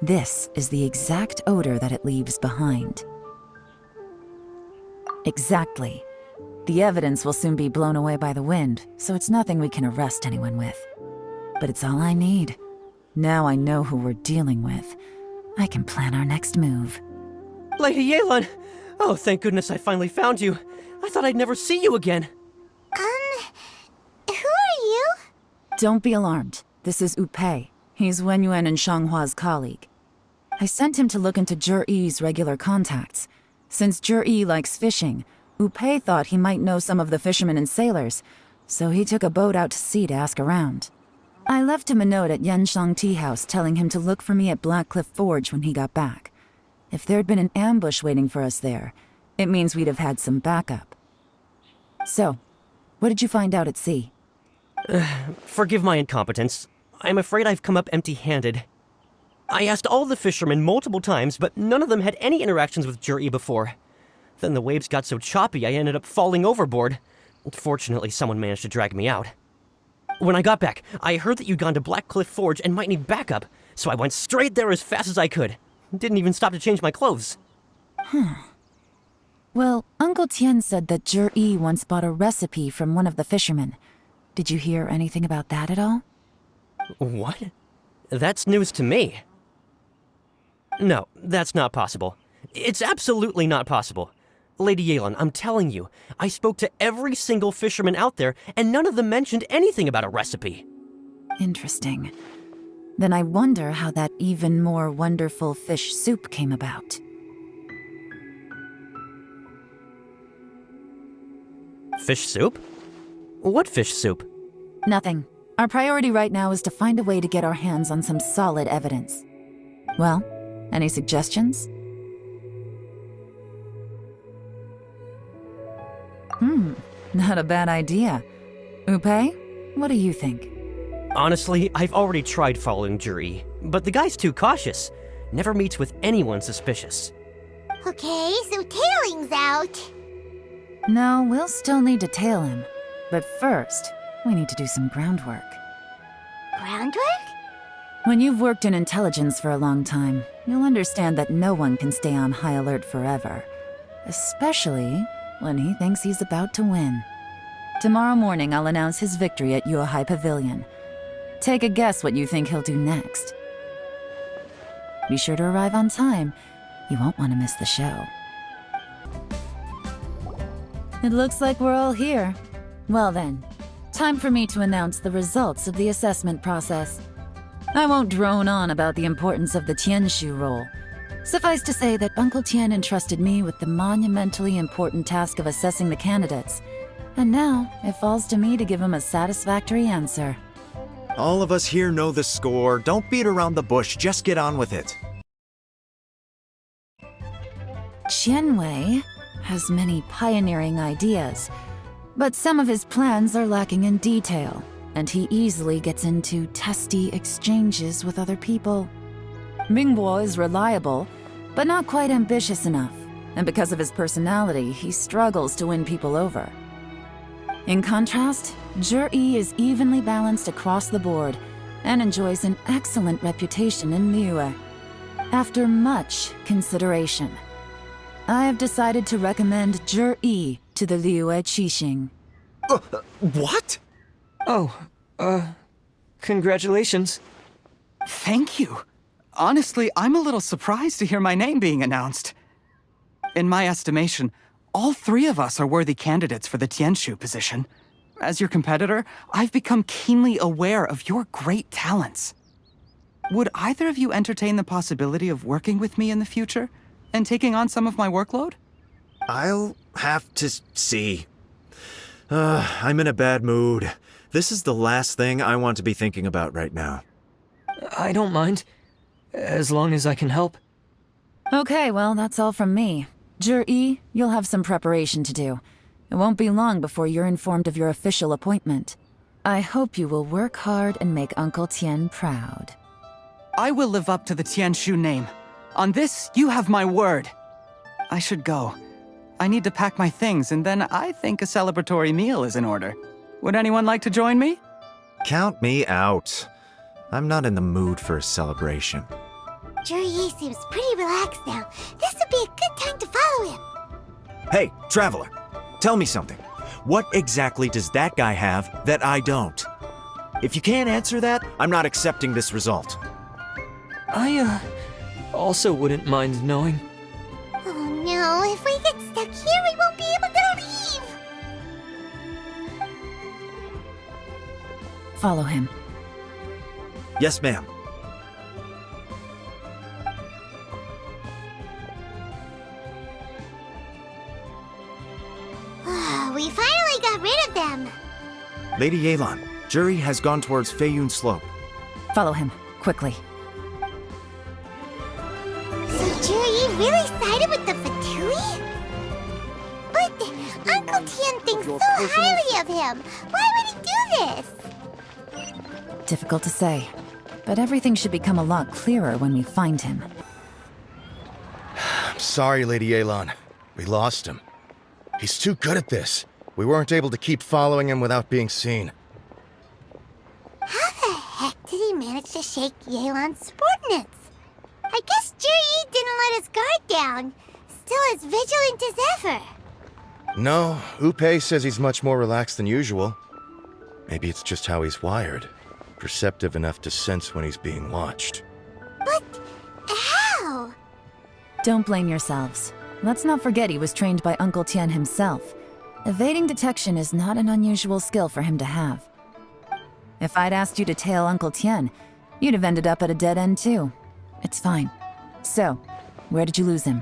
this is the exact odor that it leaves behind. Exactly. The evidence will soon be blown away by the wind, so it's nothing we can arrest anyone with. But it's all I need. Now I know who we're dealing with. I can plan our next move. Lady Yelan! Oh, thank goodness I finally found you. I thought I'd never see you again. Who are you? Don't be alarmed. This is Upei. He's Wenyuan and Shanghua's colleague. I sent him to look into Jur-E's regular contacts. Since Jur-E likes fishing, Upei thought he might know some of the fishermen and sailors, so he took a boat out to sea to ask around. I left him a note at Yanshang Tea House telling him to look for me at Black Cliff Forge when he got back. If there'd been an ambush waiting for us there, it means we'd have had some backup. So, what did you find out at sea? Forgive my incompetence. I'm afraid I've come up empty-handed. I asked all the fishermen multiple times, but none of them had any interactions with Jur-E before. Then the waves got so choppy I ended up falling overboard. Fortunately, someone managed to drag me out. When I got back, I heard that you'd gone to Blackcliff Forge and might need backup, so I went straight there as fast as I could. Didn't even stop to change my clothes. Well, Uncle Tien said that Zhi once bought a recipe from one of the fishermen. Did you hear anything about that at all? What? That's news to me. No, that's not possible. It's absolutely not possible. Lady Yelan, I'm telling you, I spoke to every single fisherman out there, and none of them mentioned anything about a recipe. Interesting. Then I wonder how that even more wonderful fish soup came about. Fish soup? What fish soup? Nothing. Our priority right now is to find a way to get our hands on some solid evidence. Well, any suggestions? Not a bad idea. Upe, what do you think? Honestly, I've already tried following Zhi, but the guy's too cautious. Never meets with anyone suspicious. Okay, so tailing's out. No, we'll still need to tail him. But first, we need to do some groundwork. Groundwork? When you've worked in intelligence for a long time, you'll understand that no one can stay on high alert forever. Especially when he thinks he's about to win. Tomorrow morning, I'll announce his victory at Yuehai Pavilion. Take a guess what you think he'll do next. Be sure to arrive on time. You won't want to miss the show. It looks like we're all here. Well then, time for me to announce the results of the assessment process. I won't drone on about the importance of the Tianshu role. Suffice to say that Uncle Tien entrusted me with the monumentally important task of assessing the candidates. And now, it falls to me to give him a satisfactory answer. All of us here know the score. Don't beat around the bush, just get on with it. Qianwei has many pioneering ideas, but some of his plans are lacking in detail, and he easily gets into testy exchanges with other people. Mingbo is reliable, but not quite ambitious enough, and because of his personality, he struggles to win people over. In contrast, Zhi is evenly balanced across the board and enjoys an excellent reputation in Liyue. After much consideration, I have decided to recommend Zhi to the Liyue Qixing. What? Congratulations. Thank you. Honestly, I'm a little surprised to hear my name being announced. In my estimation, all three of us are worthy candidates for the Tianshu position. As your competitor, I've become keenly aware of your great talents. Would either of you entertain the possibility of working with me in the future and taking on some of my workload? I'll have to see. I'm in a bad mood. This is the last thing I want to be thinking about right now. I don't mind, as long as I can help. Okay, well, that's all from me. Zhi, you'll have some preparation to do. It won't be long before you're informed of your official appointment. I hope you will work hard and make Uncle Tien proud. I will live up to the Tianshu name. On this, you have my word. I should go. I need to pack my things, and then I think a celebratory meal is in order. Would anyone like to join me? Count me out. I'm not in the mood for a celebration. Zhi seems pretty relaxed now. This would be a good time to follow him. Hey, Traveler, tell me something. What exactly does that guy have that I don't? If you can't answer that, I'm not accepting this result. I, also wouldn't mind knowing. Oh no, if we get stuck here, we won't be able to leave! Follow him. Yes, ma'am. We finally got rid of them! Lady Yelan, Zhi has gone towards Feiyun Slope. Follow him, quickly. So Zhi really sided with the Fatui? But Uncle Tien thinks so highly of him. Why would he do this? Difficult to say, but everything should become a lot clearer when we find him. I'm sorry, Lady Yelan. We lost him. He's too good at this. We weren't able to keep following him without being seen. How the heck did he manage to shake Yelan's subordinates? I guess Juri didn't let his guard down. Still as vigilant as ever. No, Umpan says he's much more relaxed than usual. Maybe it's just how he's wired. Perceptive enough to sense when he's being watched. But how? Don't blame yourselves. Let's not forget he was trained by Uncle Tian himself. Evading detection is not an unusual skill for him to have. If I'd asked you to tail Uncle Tian, you'd have ended up at a dead end too. It's fine. So, where did you lose him?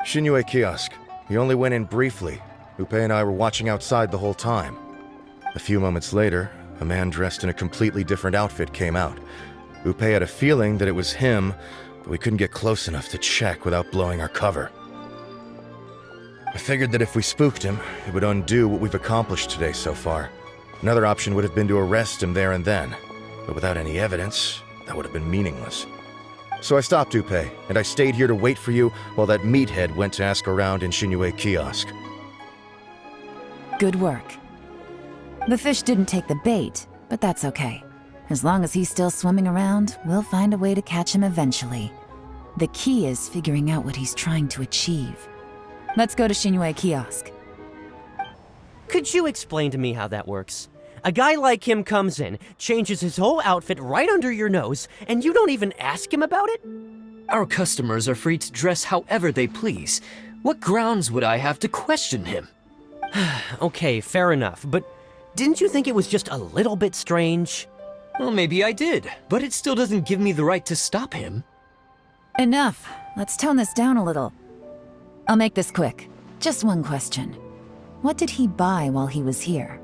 Xinyue kiosk. He only went in briefly. Umpan and I were watching outside the whole time. A few moments later, a man dressed in a completely different outfit came out. Umpan had a feeling that it was him, but we couldn't get close enough to check without blowing our cover. I figured that if we spooked him, it would undo what we've accomplished today so far. Another option would have been to arrest him there and then, but without any evidence, that would have been meaningless. So I stopped Umpan, and I stayed here to wait for you while that meathead went to ask around in Xinyue kiosk. Good work. The fish didn't take the bait, but that's okay. As long as he's still swimming around, we'll find a way to catch him eventually. The key is figuring out what he's trying to achieve. Let's go to Xinyue kiosk. Could you explain to me how that works? A guy like him comes in, changes his whole outfit right under your nose, and you don't even ask him about it? Our customers are free to dress however they please. What grounds would I have to question him? Okay, fair enough, but didn't you think it was just a little bit strange? Well, maybe I did, but it still doesn't give me the right to stop him. Enough. Let's tone this down a little. I'll make this quick. Just one question. What did he buy while he was here?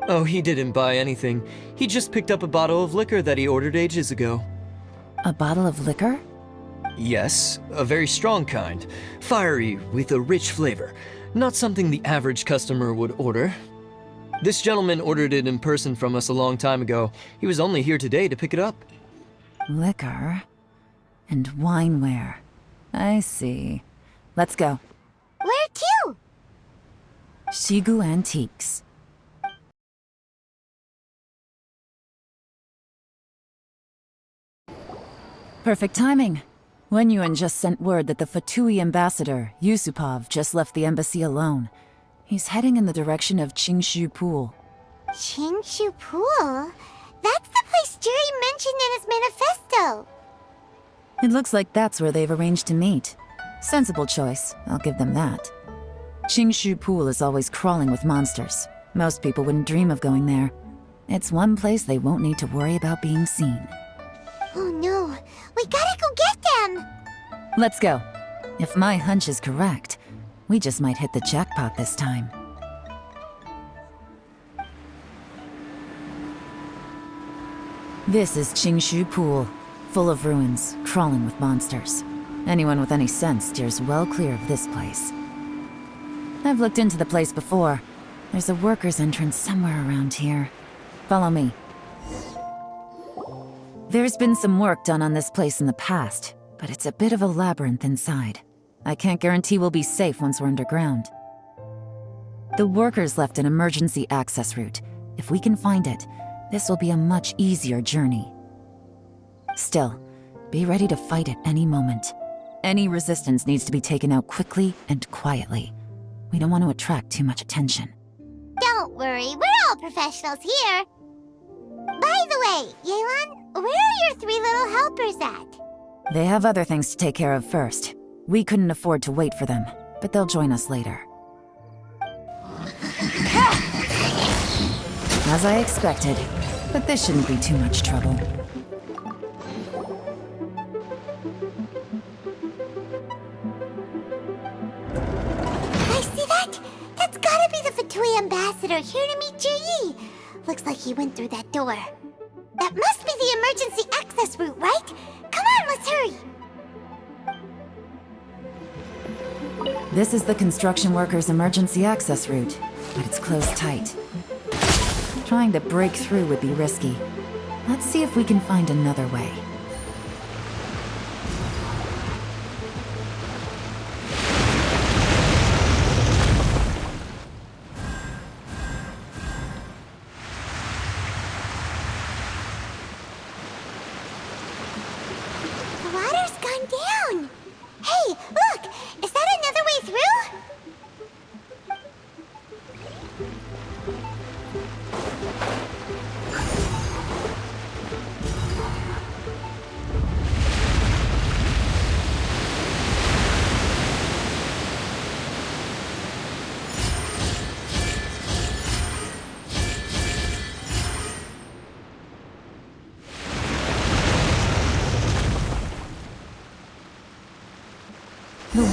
Oh, he didn't buy anything. He just picked up a bottle of liquor that he ordered ages ago. A bottle of liquor? Yes, a very strong kind. Fiery, with a rich flavor. Not something the average customer would order. This gentleman ordered it in person from us a long time ago. He was only here today to pick it up. Liquor and wineware. I see. Let's go. Where to? Shigu Antiques. Perfect timing. Wenyuan just sent word that the Fatui ambassador, Yusupov, just left the embassy alone. He's heading in the direction of Qingshu Pool. Qingshu Pool? That's the place Juri mentioned in his manifesto. It looks like that's where they've arranged to meet. Sensible choice, I'll give them that. Qingshu Pool is always crawling with monsters. Most people wouldn't dream of going there. It's one place they won't need to worry about being seen. Oh no, we gotta go get them! Let's go. If my hunch is correct, we just might hit the jackpot this time. This is Qingshu Pool, full of ruins, crawling with monsters. Anyone with any sense steers well clear of this place. I've looked into the place before. There's a worker's entrance somewhere around here. Follow me. There's been some work done on this place in the past, but it's a bit of a labyrinth inside. I can't guarantee we'll be safe once we're underground. The workers left an emergency access route. If we can find it, this will be a much easier journey. Still, be ready to fight at any moment. Any resistance needs to be taken out quickly and quietly. We don't want to attract too much attention. Don't worry, we're all professionals here. By the way, Yelan, where are your 3 little helpers at? They have other things to take care of first. We couldn't afford to wait for them, but they'll join us later. As I expected, but this shouldn't be too much trouble. I see that? That's gotta be the Fatui ambassador here to meet Juri. Looks like he went through that door. That must be the emergency access route, right? Come on, let's hurry! This is the construction workers' emergency access route, but it's closed tight. Trying to break through would be risky. Let's see if we can find another way.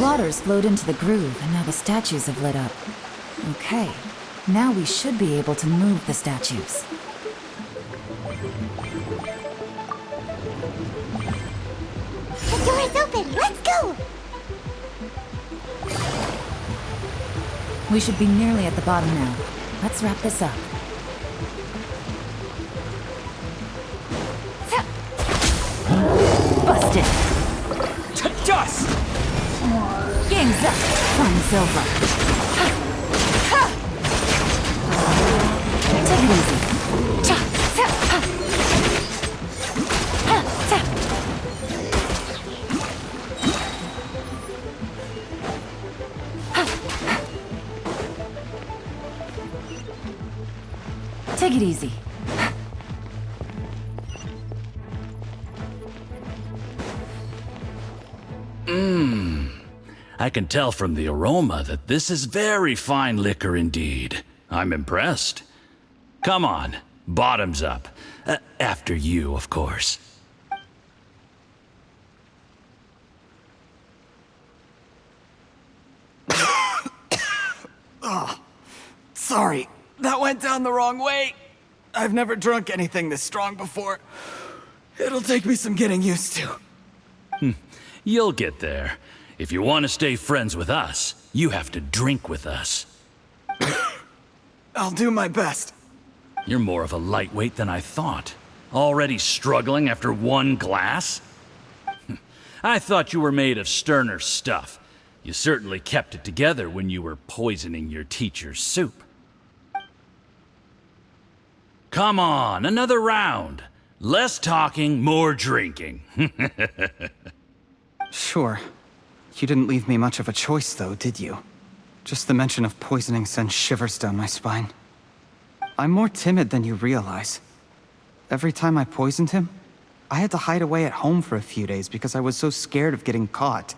water's flowed into the groove, and now the statues have lit up. Okay, now we should be able to move the statues. The door is open. Let's go. We should be nearly at the bottom now. Let's wrap this up. Busted! To dust! Game's up! Fun's over. Take it easy. Take it easy. I can tell from the aroma that this is very fine liquor indeed. I'm impressed. Come on, bottoms up. After you, of course. Oh, sorry. That went down the wrong way. I've never drunk anything this strong before. It'll take me some getting used to. You'll get there. If you want to stay friends with us, you have to drink with us. I'll do my best. You're more of a lightweight than I thought. Already struggling after one glass? I thought you were made of sterner stuff. You certainly kept it together when you were poisoning your teacher's soup. Come on, another round. Less talking, more drinking. Sure. You didn't leave me much of a choice, though, did you? Just the mention of poisoning sends shivers down my spine. I'm more timid than you realize. Every time I poisoned him, I had to hide away at home for a few days because I was so scared of getting caught.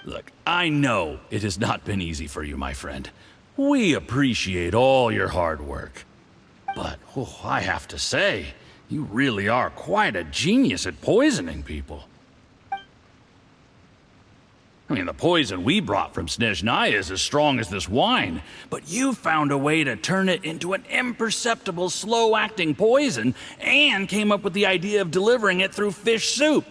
Look, I know it has not been easy for you, my friend. We appreciate all your hard work. But, I have to say, you really are quite a genius at poisoning people. I mean, the poison we brought from Snezhnaya is as strong as this wine, but you found a way to turn it into an imperceptible, slow-acting poison, and came up with the idea of delivering it through fish soup.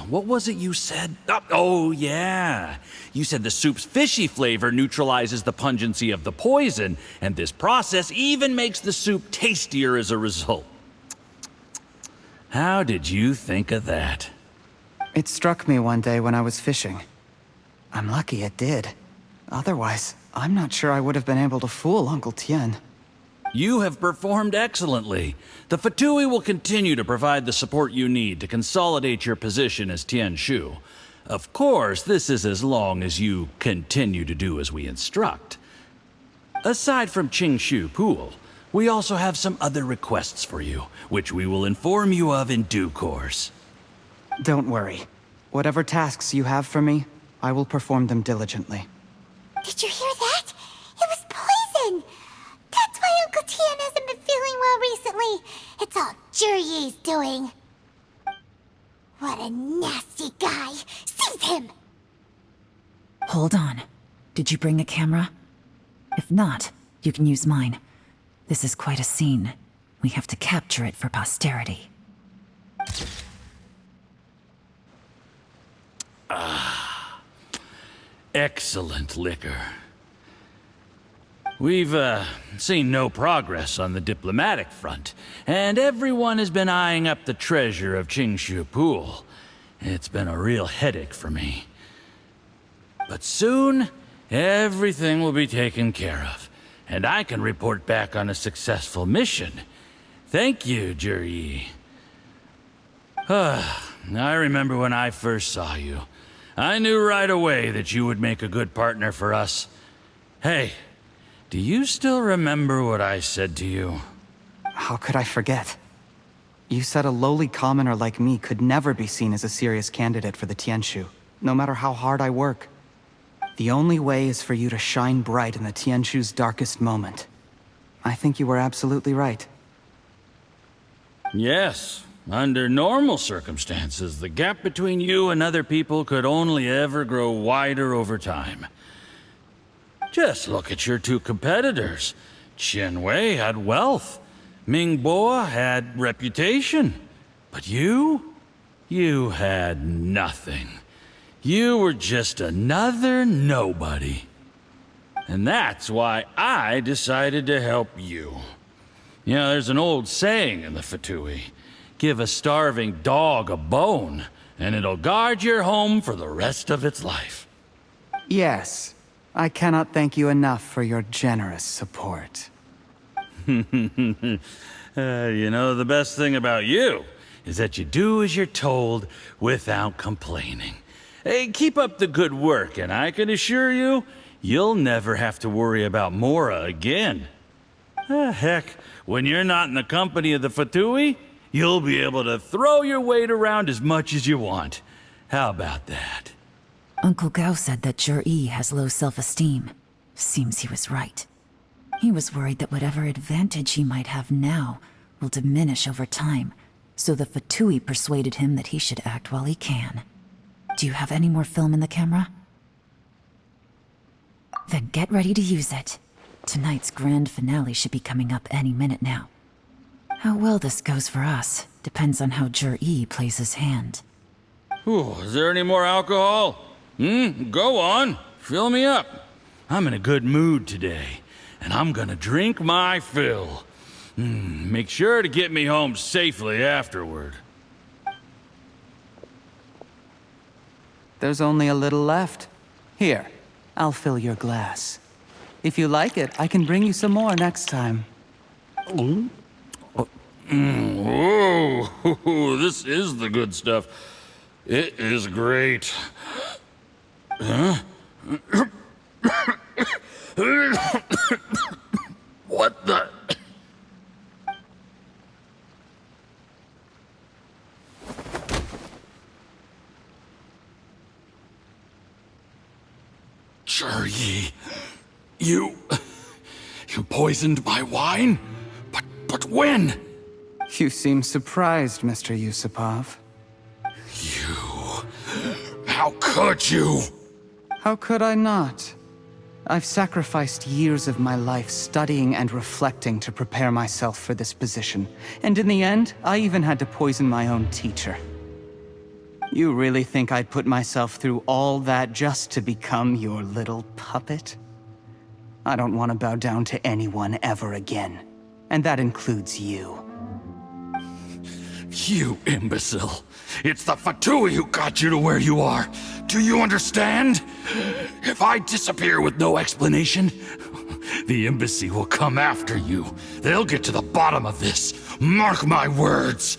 What was it you said? Oh, yeah. You said the soup's fishy flavor neutralizes the pungency of the poison, and this process even makes the soup tastier as a result. How did you think of that? It struck me one day when I was fishing. I'm lucky it did. Otherwise, I'm not sure I would have been able to fool Uncle Tien. You have performed excellently. The Fatui will continue to provide the support you need to consolidate your position as Tien Shu. Of course, this is as long as you continue to do as we instruct. Aside from Qingshu Pool, we also have some other requests for you, which we will inform you of in due course. Don't worry. Whatever tasks you have for me, I will perform them diligently. Did you hear that? It was poison! That's why Uncle Tien hasn't been feeling well recently. It's all Jurye's doing. What a nasty guy! Seize him! Hold on. Did you bring a camera? If not, you can use mine. This is quite a scene. We have to capture it for posterity. Excellent liquor. We've, seen no progress on the diplomatic front, and everyone has been eyeing up the treasure of Qingshu Pool. It's been a real headache for me. But soon, everything will be taken care of, and I can report back on a successful mission. Thank you, Jurye. I remember when I first saw you. I knew right away that you would make a good partner for us. Hey, do you still remember what I said to you? How could I forget? You said a lowly commoner like me could never be seen as a serious candidate for the Tianshu, no matter how hard I work. The only way is for you to shine bright in the Tianshu's darkest moment. I think you were absolutely right. Yes, Under normal circumstances, the gap between you and other people could only ever grow wider over time. Just look at your two competitors. Qianwei had wealth. Mingbo had reputation. But you had nothing. You were just another nobody. And that's why I decided to help you. You know, there's an old saying in the Fatui. Give a starving dog a bone, and it'll guard your home for the rest of its life. Yes, I cannot thank you enough for your generous support. You know, the best thing about you is that you do as you're told without complaining. Hey, keep up the good work, and I can assure you, you'll never have to worry about Mora again. Heck, when you're not in the company of the Fatui, you'll be able to throw your weight around as much as you want. How about that? Uncle Gao said that Zhi has low self-esteem. Seems he was right. He was worried that whatever advantage he might have now will diminish over time, so the Fatui persuaded him that he should act while he can. Do you have any more film in the camera? Then get ready to use it. Tonight's grand finale should be coming up any minute now. How well this goes for us depends on how Zhi plays his hand. Ooh, is there any more alcohol? Go on. Fill me up. I'm in a good mood today, and I'm gonna drink my fill. Make sure to get me home safely afterward. There's only a little left. Here, I'll fill your glass. If you like it, I can bring you some more next time. Whoa, this is the good stuff. It is great. Huh? What the? Zhi, you poisoned my wine? But when? You seem surprised, Mr. Yusupov. How could you? How could I not? I've sacrificed years of my life studying and reflecting to prepare myself for this position. And in the end, I even had to poison my own teacher. You really think I'd put myself through all that just to become your little puppet? I don't want to bow down to anyone ever again. And that includes you. You imbecile. It's the Fatui who got you to where you are. Do you understand? If I disappear with no explanation, the embassy will come after you. They'll get to the bottom of this. Mark my words.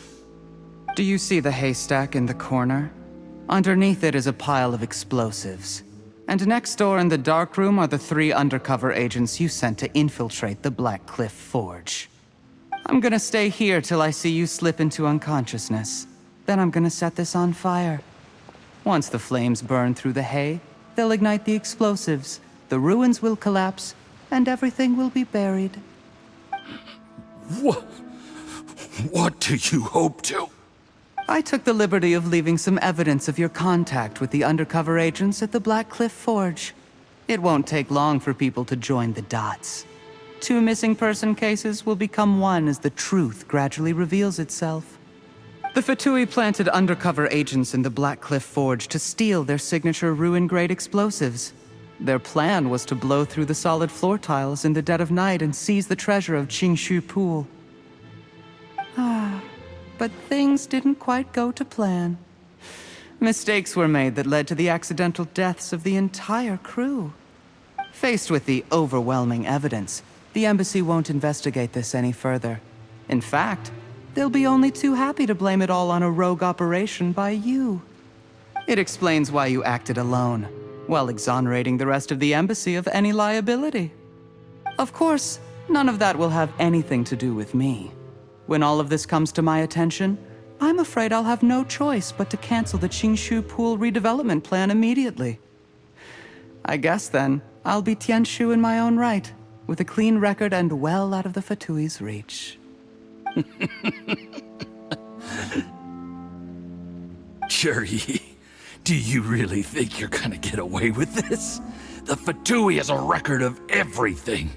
Do you see the haystack in the corner? Underneath it is a pile of explosives. And next door in the dark room are the 3 undercover agents you sent to infiltrate the Black Cliff Forge. I'm gonna stay here till I see you slip into unconsciousness. Then I'm gonna set this on fire. Once the flames burn through the hay, they'll ignite the explosives, the ruins will collapse, and everything will be buried. What do you hope to? I took the liberty of leaving some evidence of your contact with the undercover agents at the Black Cliff Forge. It won't take long for people to join the dots. 2 missing person cases will become one as the truth gradually reveals itself. The Fatui planted undercover agents in the Black Cliff Forge to steal their signature ruin-grade explosives. Their plan was to blow through the solid floor tiles in the dead of night and seize the treasure of Qingshu Pool. But things didn't quite go to plan. Mistakes were made that led to the accidental deaths of the entire crew. Faced with the overwhelming evidence, the embassy won't investigate this any further. In fact, they'll be only too happy to blame it all on a rogue operation by you. It explains why you acted alone, while exonerating the rest of the embassy of any liability. Of course, none of that will have anything to do with me. When all of this comes to my attention, I'm afraid I'll have no choice but to cancel the Qingshu Pool redevelopment plan immediately. I guess then, I'll be Tianshu in my own right, with a clean record and well out of the Fatui's reach. Jury, do you really think you're gonna get away with this? The Fatui has a record of everything.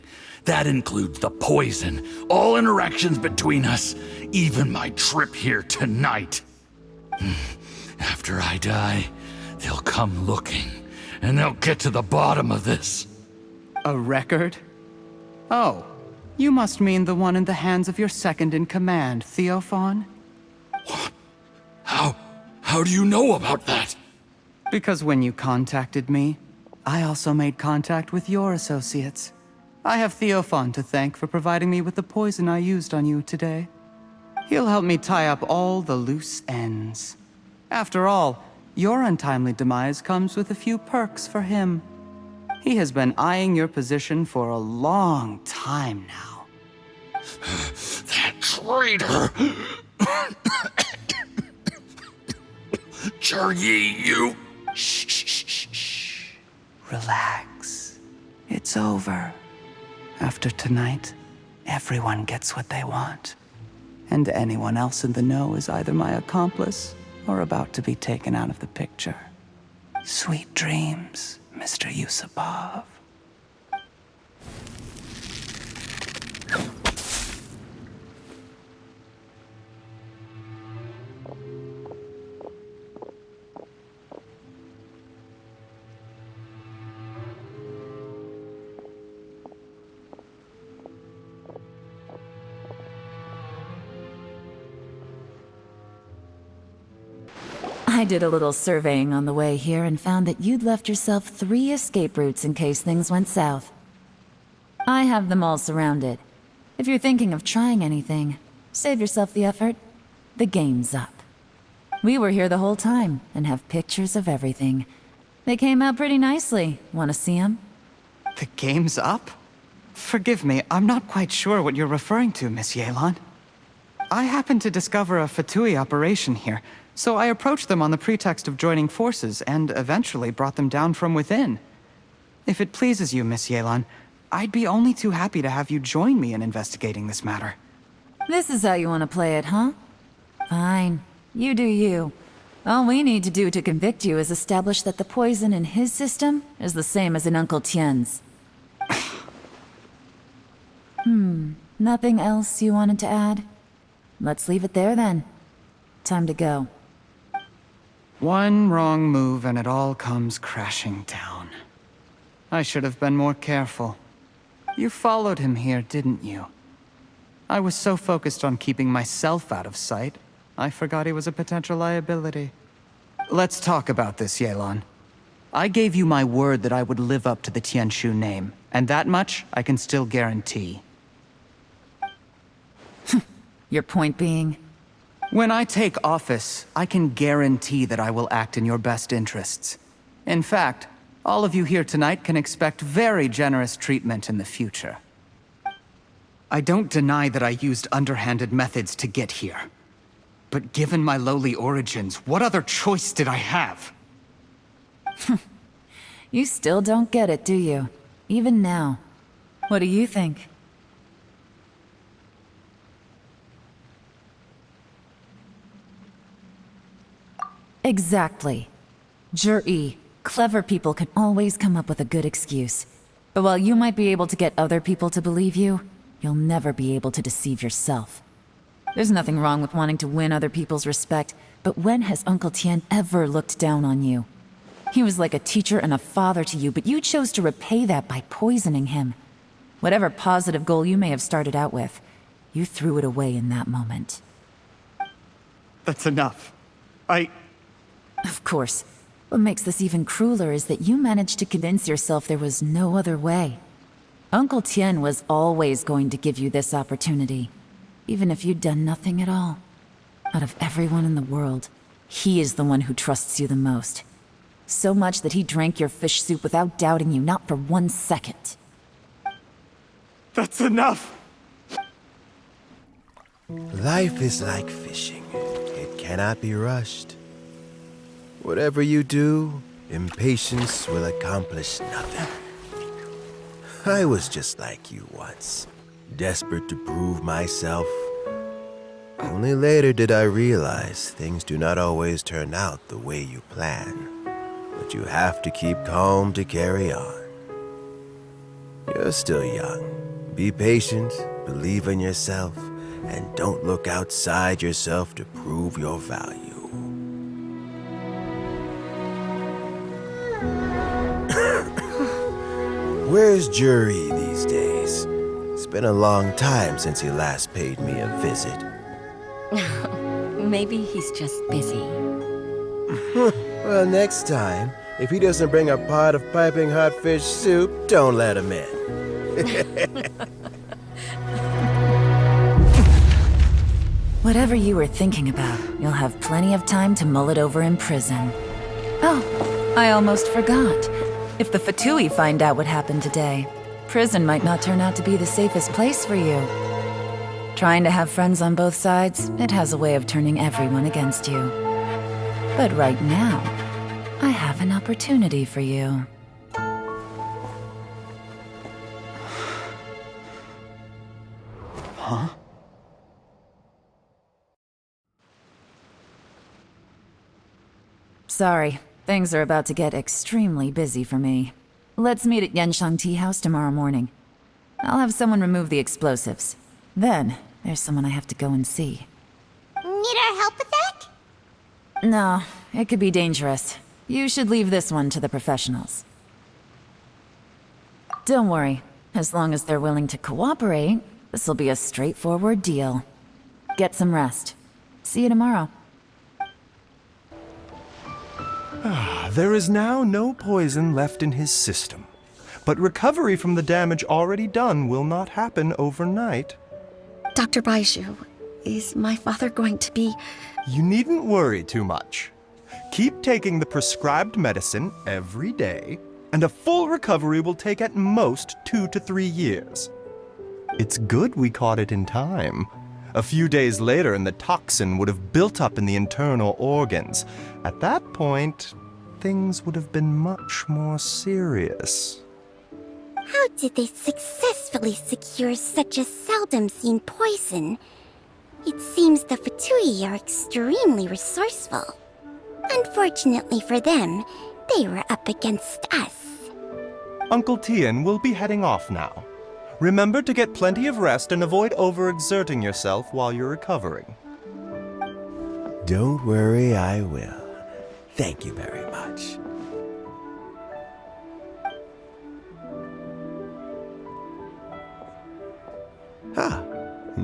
That includes the poison, all interactions between us, even my trip here tonight. After I die, they'll come looking, and they'll get to the bottom of this. A record? Oh, you must mean the one in the hands of your second-in-command, Theophan? What? How do you know about that? Because when you contacted me, I also made contact with your associates. I have Theophan to thank for providing me with the poison I used on you today. He'll help me tie up all the loose ends. After all, your untimely demise comes with a few perks for him. He has been eyeing your position for a long time now. That traitor! Jury, you... Shh. Relax. It's over. After tonight, everyone gets what they want. And anyone else in the know is either my accomplice or about to be taken out of the picture. Sweet dreams, Mr. Yusupov. I did a little surveying on the way here and found that you'd left yourself 3 escape routes in case things went south. I have them all surrounded. If you're thinking of trying anything, save yourself the effort. The game's up. We were here the whole time and have pictures of everything. They came out pretty nicely. Want to see them? The game's up? Forgive me, I'm not quite sure what you're referring to, Miss Yelan. I happened to discover a Fatui operation here, so I approached them on the pretext of joining forces and eventually brought them down from within. If it pleases you, Miss Yelan, I'd be only too happy to have you join me in investigating this matter. This is how you want to play it, huh? Fine. You do you. All we need to do to convict you is establish that the poison in his system is the same as in Uncle Tien's. Nothing else you wanted to add? Let's leave it there then. Time to go. One wrong move and it all comes crashing down. I should have been more careful. You followed him here, didn't you? I was so focused on keeping myself out of sight, I forgot he was a potential liability. Let's talk about this, Yelan. I gave you my word that I would live up to the Tianshu name, and that much I can still guarantee. Your point being? When I take office, I can guarantee that I will act in your best interests. In fact, all of you here tonight can expect very generous treatment in the future. I don't deny that I used underhanded methods to get here. But given my lowly origins, what other choice did I have? You still don't get it, do you? Even now. What do you think? Exactly. Jury, clever people can always come up with a good excuse. But while you might be able to get other people to believe you, you'll never be able to deceive yourself. There's nothing wrong with wanting to win other people's respect, but when has Uncle Tien ever looked down on you? He was like a teacher and a father to you, but you chose to repay that by poisoning him. Whatever positive goal you may have started out with, you threw it away in that moment. That's enough. Of course. What makes this even crueler is that you managed to convince yourself there was no other way. Uncle Tien was always going to give you this opportunity, even if you'd done nothing at all. Out of everyone in the world, he is the one who trusts you the most. So much that he drank your fish soup without doubting you, not for 1 second. That's enough! Life is like fishing. It cannot be rushed. Whatever you do, impatience will accomplish nothing. I was just like you once, desperate to prove myself. Only later did I realize things do not always turn out the way you plan. But you have to keep calm to carry on. You're still young. Be patient, believe in yourself, and don't look outside yourself to prove your value. Where's Jury these days? It's been a long time since he last paid me a visit. Maybe he's just busy. Well, next time, if he doesn't bring a pot of piping hot fish soup, don't let him in. Whatever you were thinking about, you'll have plenty of time to mull it over in prison. Oh, I almost forgot. If the Fatui find out what happened today, prison might not turn out to be the safest place for you. Trying to have friends on both sides, it has a way of turning everyone against you. But right now, I have an opportunity for you. Huh? Sorry, things are about to get extremely busy for me. Let's meet at Yenshang Tea House tomorrow morning. I'll have someone remove the explosives. Then, there's someone I have to go and see. Need our help with that? No, it could be dangerous. You should leave this one to the professionals. Don't worry. As long as they're willing to cooperate, this'll be a straightforward deal. Get some rest. See you tomorrow. There is now no poison left in his system. But recovery from the damage already done will not happen overnight. Dr. Baishu, is my father going to be... You needn't worry too much. Keep taking the prescribed medicine every day, and a full recovery will take at most 2 to 3 years. It's good we caught it in time. A few days later, and the toxin would have built up in the internal organs. At that point, things would have been much more serious. How did they successfully secure such a seldom-seen poison? It seems the Fatui are extremely resourceful. Unfortunately for them, they were up against us. Uncle Tian will be heading off now. Remember to get plenty of rest and avoid overexerting yourself while you're recovering. Don't worry, I will. Thank you very much.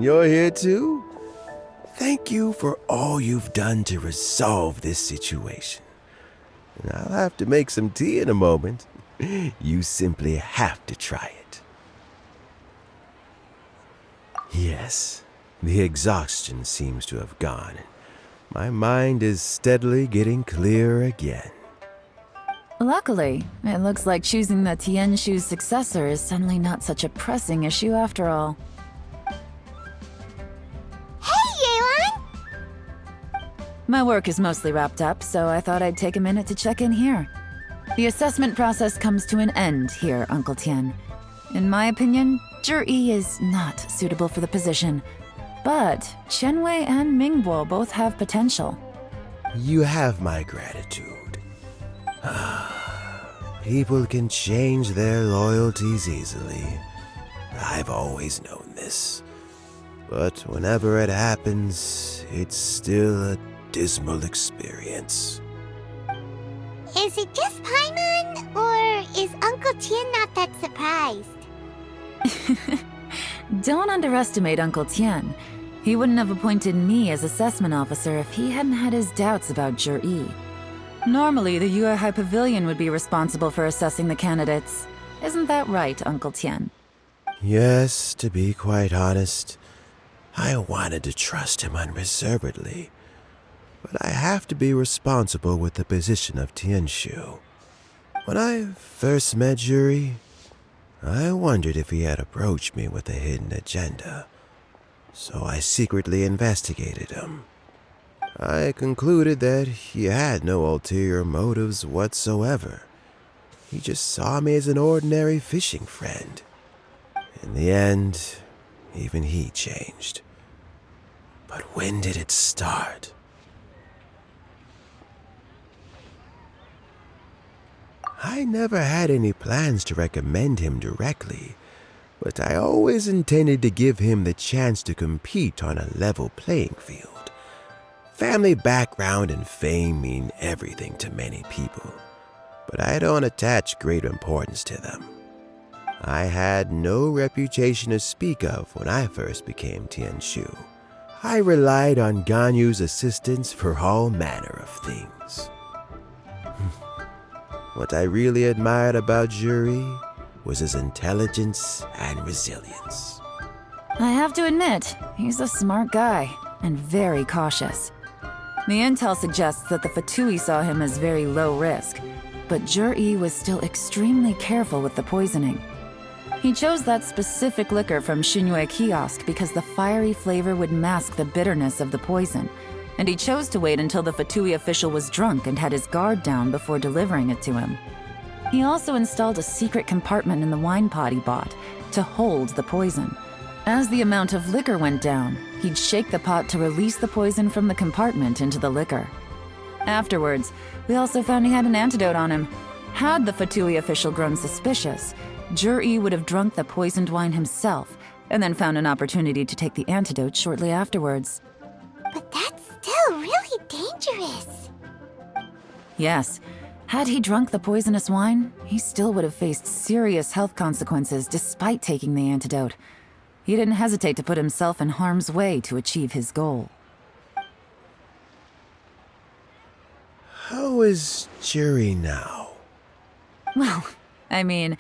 You're here too? Thank you for all you've done to resolve this situation. I'll have to make some tea in a moment. You simply have to try it. Yes, the exhaustion seems to have gone. My mind is steadily getting clearer again. Luckily, it looks like choosing the Tianshu's successor is suddenly not such a pressing issue after all. My work is mostly wrapped up, so I thought I'd take a minute to check in here. The assessment process comes to an end here, Uncle Tian. In my opinion, Zhi is not suitable for the position, but Qianwei and Mingbo both have potential. You have my gratitude. People can change their loyalties easily. I've always known this. But whenever it happens, it's still a dismal experience. Is it just Paimon, or is Uncle Tian not that surprised? Don't underestimate Uncle Tian. He wouldn't have appointed me as assessment officer if he hadn't had his doubts about Zhi. Normally, the Yuehai Pavilion would be responsible for assessing the candidates. Isn't that right, Uncle Tian? Yes, to be quite honest, I wanted to trust him unreservedly. But I have to be responsible with the position of Tianshu. When I first met Zhi, I wondered if he had approached me with a hidden agenda. So I secretly investigated him. I concluded that he had no ulterior motives whatsoever. He just saw me as an ordinary fishing friend. In the end, even he changed. But when did it start? I never had any plans to recommend him directly, but I always intended to give him the chance to compete on a level playing field. Family background and fame mean everything to many people, but I don't attach great importance to them. I had no reputation to speak of when I first became Tianshu. I relied on Ganyu's assistance for all manner of things. What I really admired about Juri was his intelligence and resilience. I have to admit, he's a smart guy, and very cautious. The intel suggests that the Fatui saw him as very low risk, but Juri was still extremely careful with the poisoning. He chose that specific liquor from Shunyue kiosk because the fiery flavor would mask the bitterness of the poison, and he chose to wait until the Fatui official was drunk and had his guard down before delivering it to him. He also installed a secret compartment in the wine pot he bought to hold the poison. As the amount of liquor went down, he'd shake the pot to release the poison from the compartment into the liquor. Afterwards, we also found he had an antidote on him. Had the Fatui official grown suspicious, Juri would have drunk the poisoned wine himself, and then found an opportunity to take the antidote shortly afterwards. But that's still really dangerous. Yes, had he drunk the poisonous wine, he still would have faced serious health consequences despite taking the antidote. He didn't hesitate to put himself in harm's way to achieve his goal. How is Juri now? Well, I mean,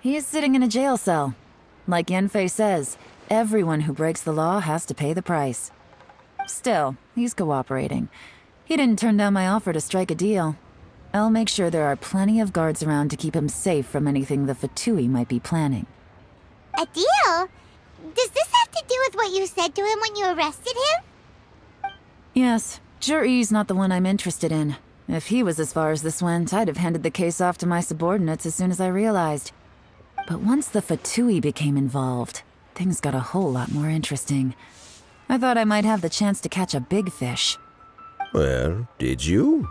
he is sitting in a jail cell. Like Yanfei says, everyone who breaks the law has to pay the price. Still, he's cooperating. He didn't turn down my offer to strike a deal. I'll make sure there are plenty of guards around to keep him safe from anything the Fatui might be planning. A deal? Does this have to do with what you said to him when you arrested him? Yes, Juri's not the one I'm interested in. If he was as far as this went, I'd have handed the case off to my subordinates as soon as I realized. But once the Fatui became involved, things got a whole lot more interesting. I thought I might have the chance to catch a big fish. Well, did you?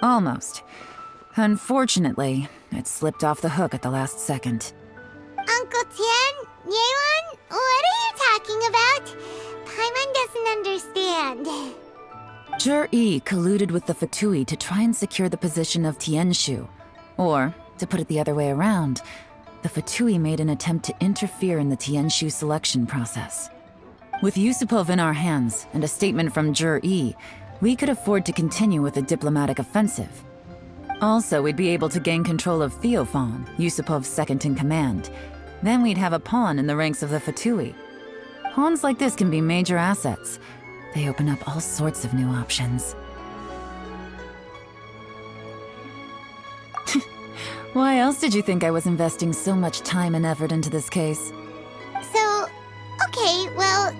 Almost. Unfortunately, it slipped off the hook at the last second. Uncle Tian, Yelan, what are you talking about? Paimon doesn't understand. Jur-E colluded with the Fatui to try and secure the position of Tianshu. Or, to put it the other way around, the Fatui made an attempt to interfere in the Tianshu selection process. With Yusupov in our hands and a statement from Jur-E, we could afford to continue with a diplomatic offensive. Also, we'd be able to gain control of Theophan, Yusupov's second-in-command. Then we'd have a pawn in the ranks of the Fatui. Pawns like this can be major assets. They open up all sorts of new options. Why else did you think I was investing so much time and effort into this case? So, okay, well,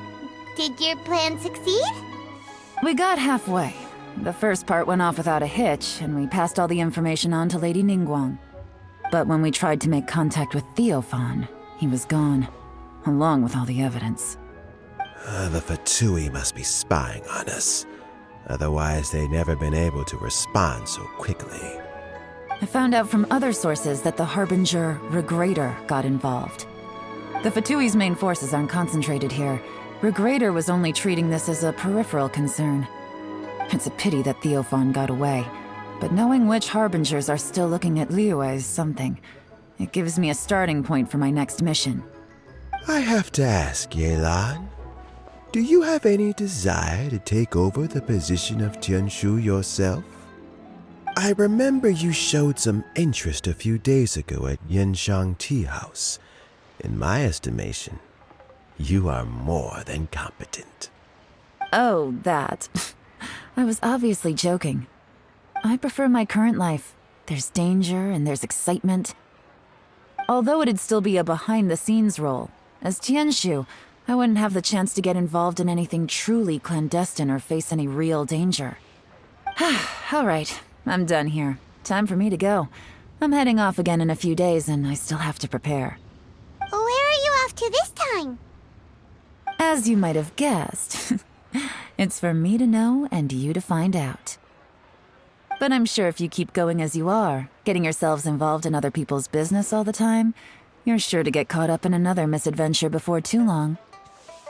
did your plan succeed? We got halfway. The first part went off without a hitch, and we passed all the information on to Lady Ningguang. But when we tried to make contact with Theophan, he was gone, along with all the evidence. The Fatui must be spying on us. Otherwise, they'd never been able to respond so quickly. I found out from other sources that the Harbinger, Regrator, got involved. The Fatui's main forces aren't concentrated here. Regrator was only treating this as a peripheral concern. It's a pity that Theophan got away, but knowing which Harbingers are still looking at Liyue is something. It gives me a starting point for my next mission. I have to ask, Yelan, do you have any desire to take over the position of Tianshu yourself? I remember you showed some interest a few days ago at Yenshang Tea House. In my estimation, you are more than competent. Oh, that. I was obviously joking. I prefer my current life. There's danger and there's excitement. Although it'd still be a behind-the-scenes role, as Tianshu, I wouldn't have the chance to get involved in anything truly clandestine or face any real danger. All right, I'm done here. Time for me to go. I'm heading off again in a few days and I still have to prepare. Where are you off to this time? As you might have guessed, It's for me to know and you to find out. But I'm sure if you keep going as you are, getting yourselves involved in other people's business all the time, you're sure to get caught up in another misadventure before too long.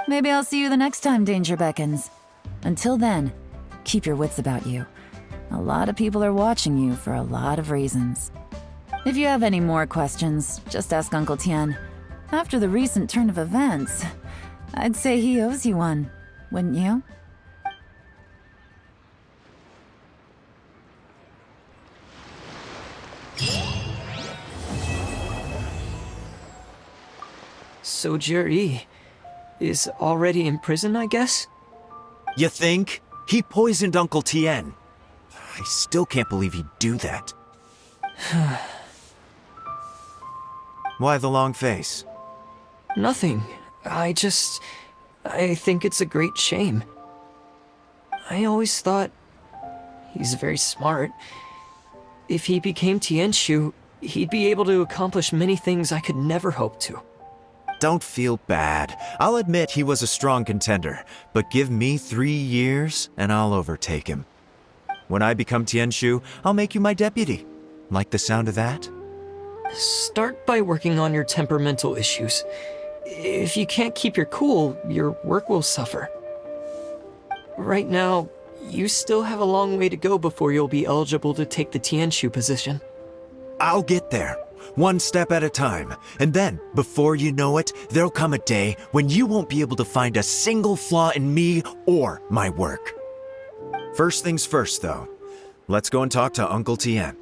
Maybe I'll see you the next time danger beckons. Until then, keep your wits about you. A lot of people are watching you for a lot of reasons. If you have any more questions, just ask Uncle Tien. After the recent turn of events, I'd say he owes you one, wouldn't you? So Jerry is already in prison, I guess? You think? He poisoned Uncle Tien. I still can't believe he'd do that. Why the long face? Nothing. I think it's a great shame. I always thought he's very smart. If he became Tianshu, he'd be able to accomplish many things I could never hope to. Don't feel bad. I'll admit he was a strong contender, but give me 3 years and I'll overtake him. When I become Tianshu, I'll make you my deputy. Like the sound of that? Start by working on your temperamental issues. If you can't keep your cool, your work will suffer. Right now, you still have a long way to go before you'll be eligible to take the Tianshu position. I'll get there. One step at a time. And then, before you know it, there'll come a day when you won't be able to find a single flaw in me or my work. First things first, though. Let's go and talk to Uncle Tien.